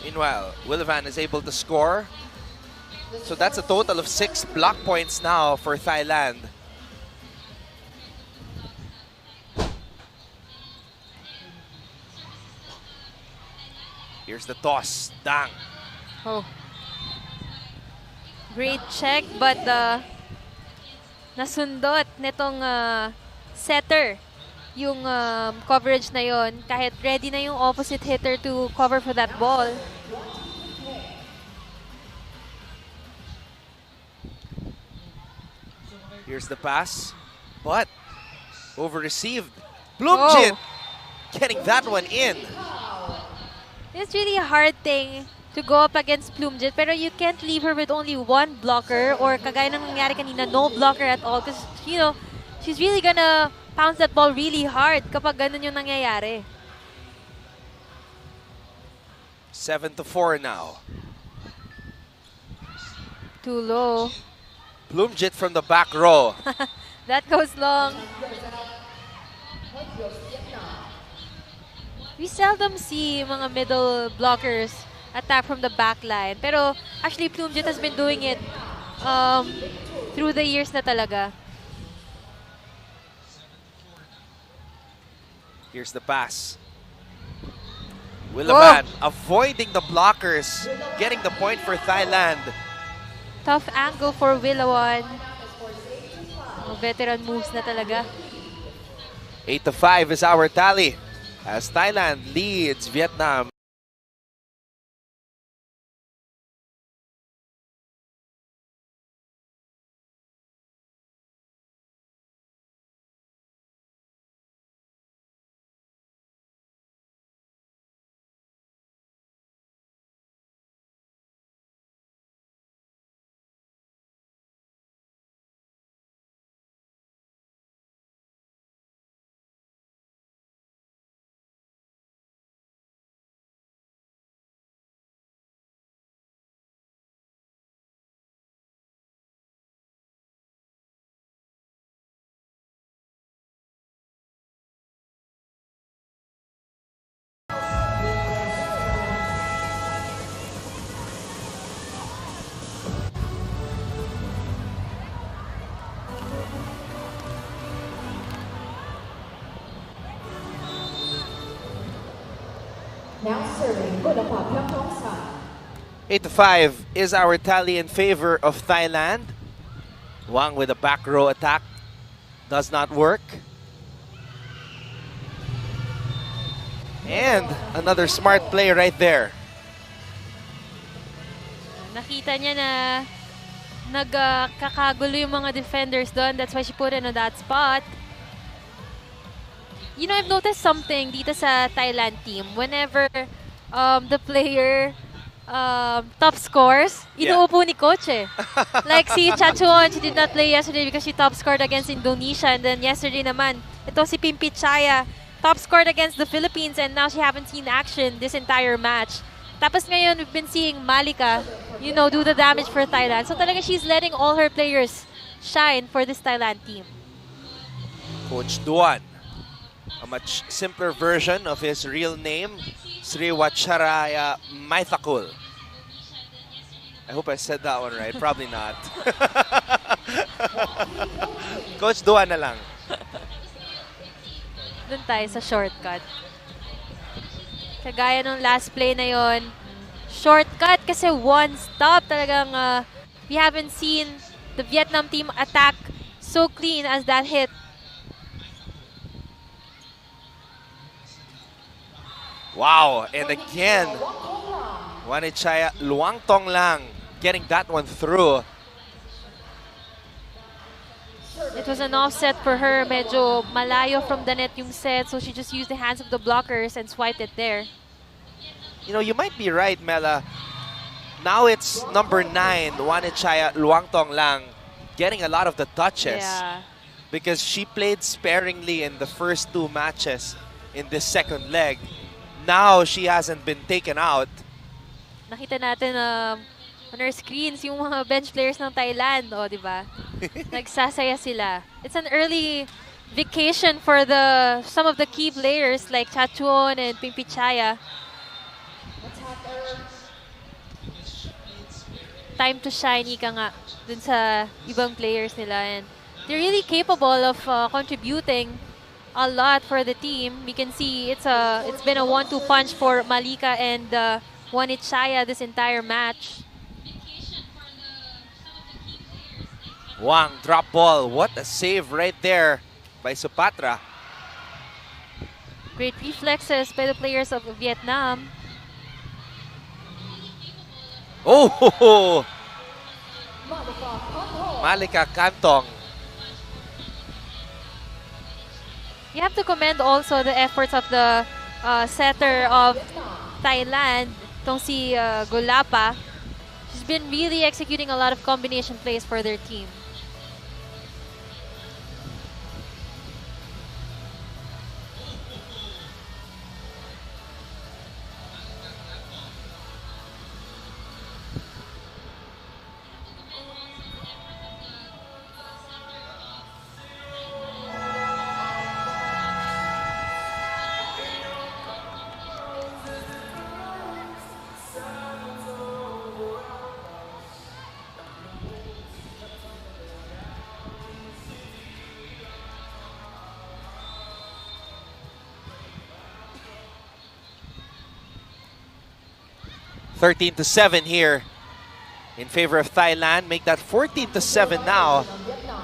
Meanwhile, Willivan is able to score. So that's a total of 6 block points now for Thailand. Here's the toss. Dang. Oh. Great check, but nasundot nitong setter yung coverage na yon, kahit ready na yung opposite hitter to cover for that ball. Here's the pass, but over-received. Bloomjit getting that one in. It's really a hard thing to go up against Plumjet, pero you can't leave her with only one blocker or kagaya ng nangyari kanina, no blocker at all because, you know, she's really gonna pounce that ball really hard kapag ganun yung nangyayari. 7-4 now. Too low. Plumjet from the back row. That goes long. We seldom see mga middle blockers attack from the back line. Pero actually, Plumjet has been doing it through the years na talaga. Here's the pass. Willaman avoiding the blockers, getting the point for Thailand. Tough angle for Willawan. Veteran moves na talaga. 8-5 is our tally as Thailand leads Vietnam. Now serving Buddhapha Pyeongchang side. 8-5 is our tally in favor of Thailand. Wang with a back row attack does not work. And another smart play right there. Nakita niya na nagkakagulo yung mga defenders doon. That's why she put it on that spot. You know, I've noticed something dito sa Thailand team. Whenever the player top scores, inuupo ni coach eh. Like si Chachuan, she did not play yesterday because she top scored against Indonesia. And then yesterday naman, ito si Pimpichaya, top scored against the Philippines and now she haven't seen action this entire match. Tapos ngayon, we've been seeing Malika, you know, do the damage for Thailand. So talaga she's letting all her players shine for this Thailand team. Coach Duan, a much simpler version of his real name, Sriwacharaya Maithakul. I hope I said that one right. Probably not. Coach Duan na lang. Doon tayo sa shortcut. Kagaya nung last play na yon, shortcut kasi one stop talagang we haven't seen the Vietnam team attack so clean as that hit. Wow, and again, Wanichaya Luang Tong Lang getting that one through. It was an offset for her. Medyo malayo from the net yung set, so she just used the hands of the blockers and swiped it there. You know, you might be right, Mela. Now it's number 9, Wanichaya Luang Tong Lang, getting a lot of the touches. Yeah. Because she played sparingly in the first 2 matches in this second leg. Now she hasn't been taken out. Nakita natin on our screens yung mga bench players ng Thailand, oh, di ba? Nagsasaya sila. It's an early vacation for some of the key players like Chachuan and Pimpichaya. Time to shine, ika nga, dun sa ibang players nila. And they're really capable of contributing a lot for the team. We can see it's been a 1-2 punch for Malika and Wanichaya this entire match. Wang, drop ball. What a save right there by Supatra. Great reflexes by the players of Vietnam. Oh! Malika Kantong. You have to commend also the efforts of the setter of Thailand Itong si Golapa, she's been really executing a lot of combination plays for their team. (13-7) here in favor of Thailand. Make that 14-7 now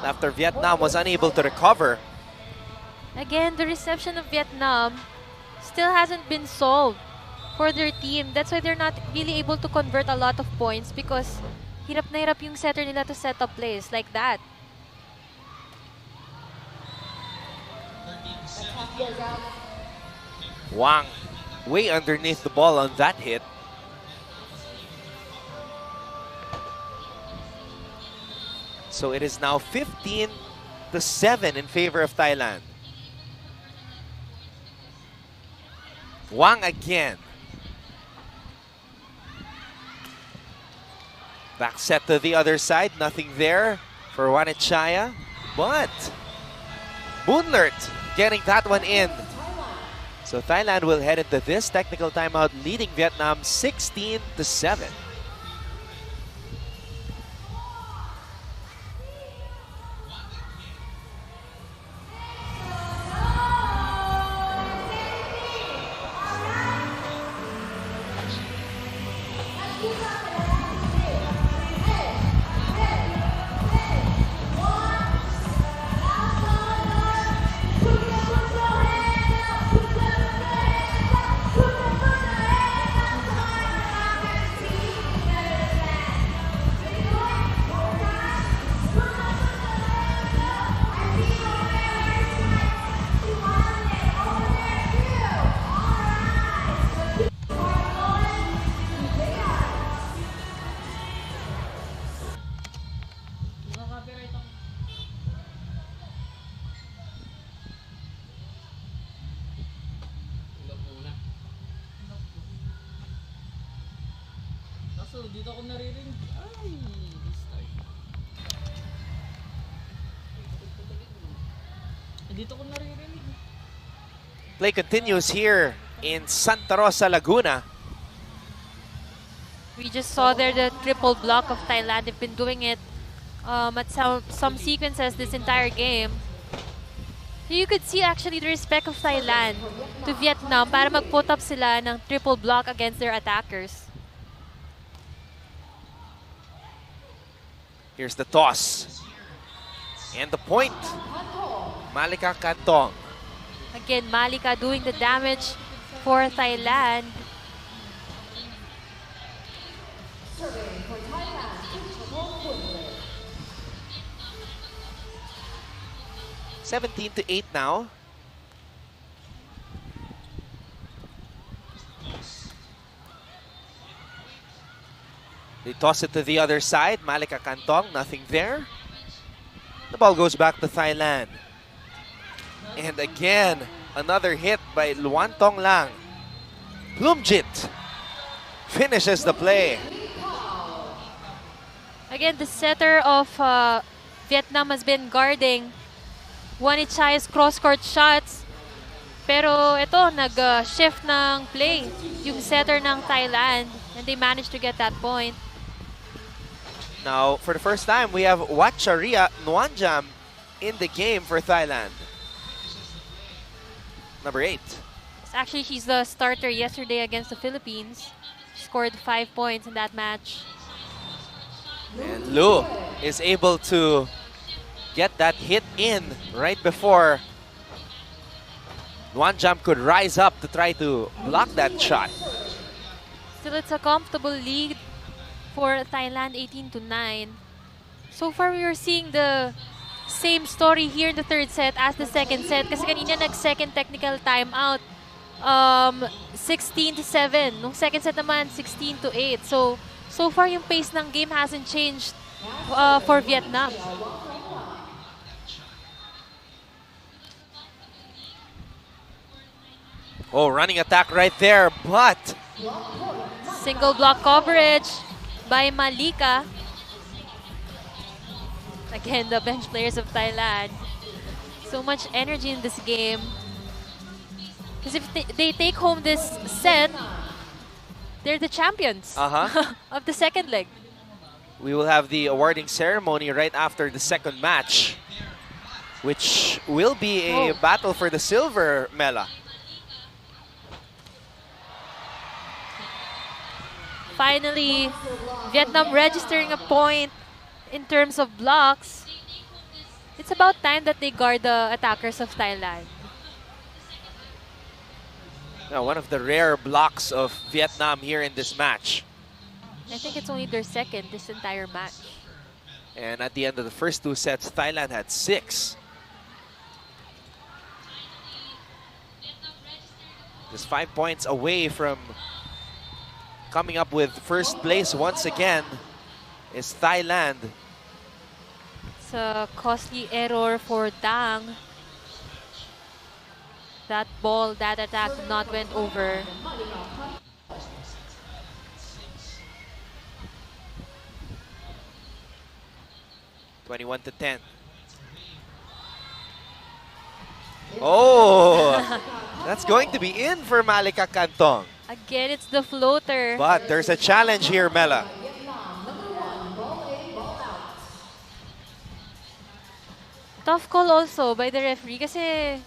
after Vietnam was unable to recover. Again, the reception of Vietnam still hasn't been solved for their team. That's why they're not really able to convert a lot of points because hirap na hirap yung setter nila to set up plays like that. Wang way underneath the ball on that hit. So it is now 15-7 in favor of Thailand. Wang again. Back set to the other side, nothing there for Wanechaya. But Boonlert getting that one in. So Thailand will head into this technical timeout leading Vietnam 16-7. Dito ako naririnig. Ay, start. Dito ko naririnig. Play continues here in Santa Rosa, Laguna. We just saw there the triple block of Thailand. They've been doing it at some sequences this entire game. So you could see actually the respect of Thailand to Vietnam para mag-put up sila ng triple block against their attackers. Here's the toss. And the point. Malika Kantong. Again, Malika doing the damage for Thailand. Serving for Thailand, 17-8 now. They toss it to the other side. Malika Kantong, nothing there. The ball goes back to Thailand. And again, another hit by Luan Tong Lang. Plumjit finishes the play. Again, the setter of Vietnam has been guarding Wanechaya's cross-court shots. Pero ito, nag-shift ng play yung setter ng Thailand. And they managed to get that point. Now, for the first time, we have Wacharia Nwanjam in the game for Thailand. Number 8. Actually, she's the starter yesterday against the Philippines. Scored 5 points in that match. And Lu is able to get that hit in right before Nwanjam could rise up to try to block that shot. Still, it's a comfortable lead for Thailand, 18-9. So far, we are seeing the same story here in the third set as the second set. Kasi kanina nag-second technical timeout 16-7. Nung second set naman, 16-8. So far yung pace ng game hasn't changed for Vietnam. Oh, running attack right there, but single block coverage by Malika. Again, the bench players of Thailand. So much energy in this game. Because if they take home this set, they're the champions of the second leg. We will have the awarding ceremony right after the second match, which will be a battle for the silver, Mela. Finally, Vietnam registering a point in terms of blocks. It's about time that they guard the attackers of Thailand. Now, one of the rare blocks of Vietnam here in this match. I think it's only their second this entire match. And at the end of the first two sets, Thailand had 6. Just 5 points away from coming up with first place once again is Thailand. It's a costly error for Dang. That ball, that attack not went over. (21-10). Oh, that's going to be in for Malika Cantong. Again, it's the floater. But there's a challenge here, Mela. Tough call also by the referee kasi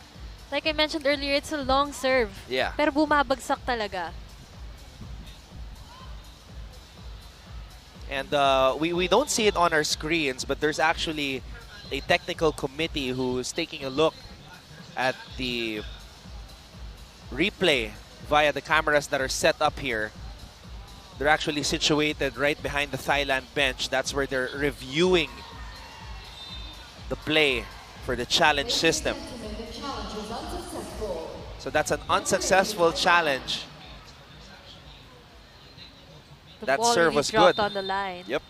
like I mentioned earlier, it's a long serve. Yeah. Pero bumabagsak talaga. And we don't see it on our screens, but there's actually a technical committee who's taking a look at the replay via the cameras that are set up here. They're actually situated right behind the Thailand bench. That's where they're reviewing the play for the challenge system. So that's an unsuccessful challenge. That serve was good. On the line. Yep.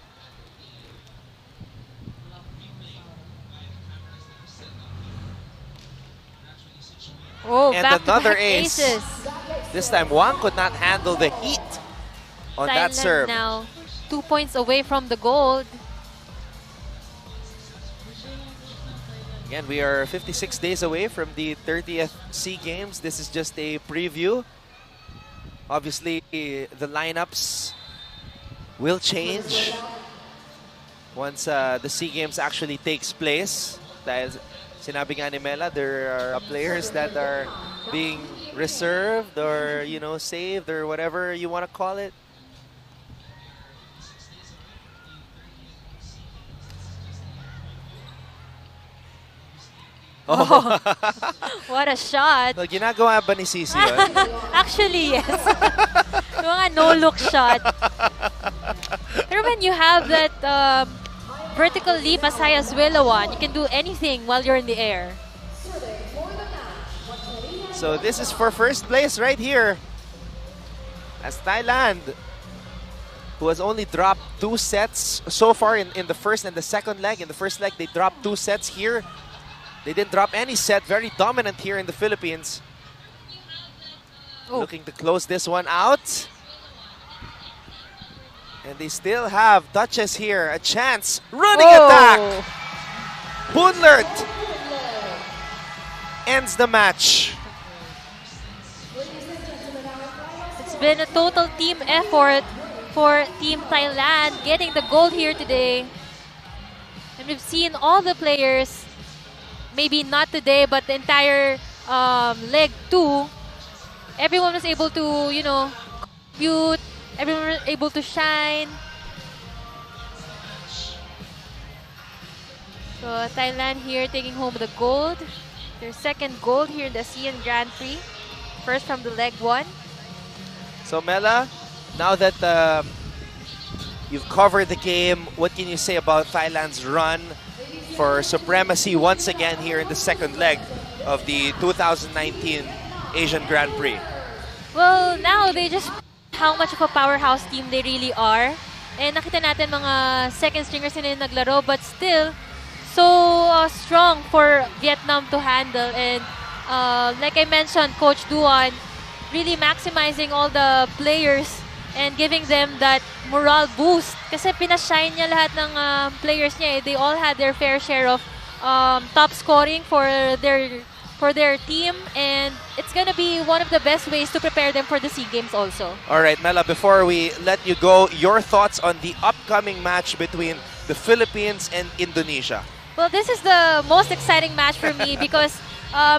Oh, and another ace. Aces. This time Wang could not handle the heat on that serve. Now 2 points away from the gold. Again, we are 56 days away from the 30th SEA Games. This is just a preview. Obviously, the lineups will change once the SEA Games actually takes place. Dahil sinabi nga ni Mela, there are players that are being reserved or, you know, saved or whatever you want to call it. Oh, what a shot. No, ginagawa ba ni Sisi yun? Actually, yes. Yung mga no-look shot. Pero when you have that vertical leap as high as Willowan, you can do anything while you're in the air. So this is for first place right here. As Thailand, who has only dropped 2 sets so far in the first and the second leg. In the first leg, they dropped 2 sets here. They didn't drop any set. Very dominant here in the Philippines. Oh. Looking to close this one out. And they still have touches here. A chance. Running attack. Boonlert ends the match. It's been a total team effort for Team Thailand getting the gold here today. And we've seen all the players, maybe not today, but the entire leg 2, everyone was able to, you know, contribute. Everyone was able to shine. So Thailand here taking home the gold. Their second gold here in the ASEAN Grand Prix. First from the leg 1. So Mela, now that you've covered the game, what can you say about Thailand's run for supremacy once again here in the second leg of the 2019 Asian Grand Prix? Well, now they just how much of a powerhouse team they really are. And nakita natin mga second stringers nila yung naglaro, but still so strong for Vietnam to handle. And like I mentioned, Coach Duan really maximizing all the players and giving them that morale boost. Kasi pinashine niya lahat ng players niya. They all had their fair share of top scoring for their team, and it's gonna be one of the best ways to prepare them for the SEA Games also. All right, Mela, before we let you go, your thoughts on the upcoming match between the Philippines and Indonesia? Well, this is the most exciting match for me because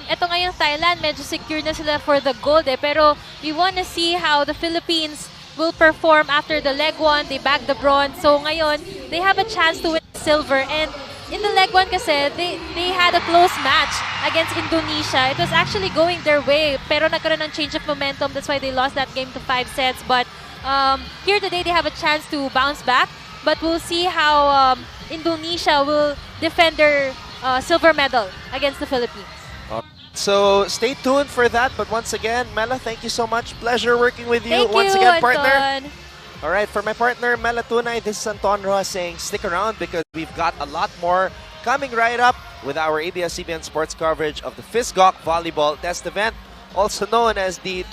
ito ngayong Thailand, medyo secure na sila for the gold pero we want to see how the Philippines will perform after the leg 1. They bagged the bronze, so ngayon they have a chance to win silver. And in the leg 1 kasi, they had a close match against Indonesia. It was actually going their way, pero nagkaroon ng change of momentum. That's why they lost that game to 5 sets. But here today, they have a chance to bounce back. But we'll see how Indonesia will defend their silver medal against the Philippines. So stay tuned for that. But once again, Mela, thank you so much. Pleasure working with you. Thank once you, again, Anton. partner. All right, for my partner, Mela Tunay, this is Anton Roa saying stick around because we've got a lot more coming right up with our ABS-CBN sports coverage of the FIS GOC Volleyball Test Event, also known as the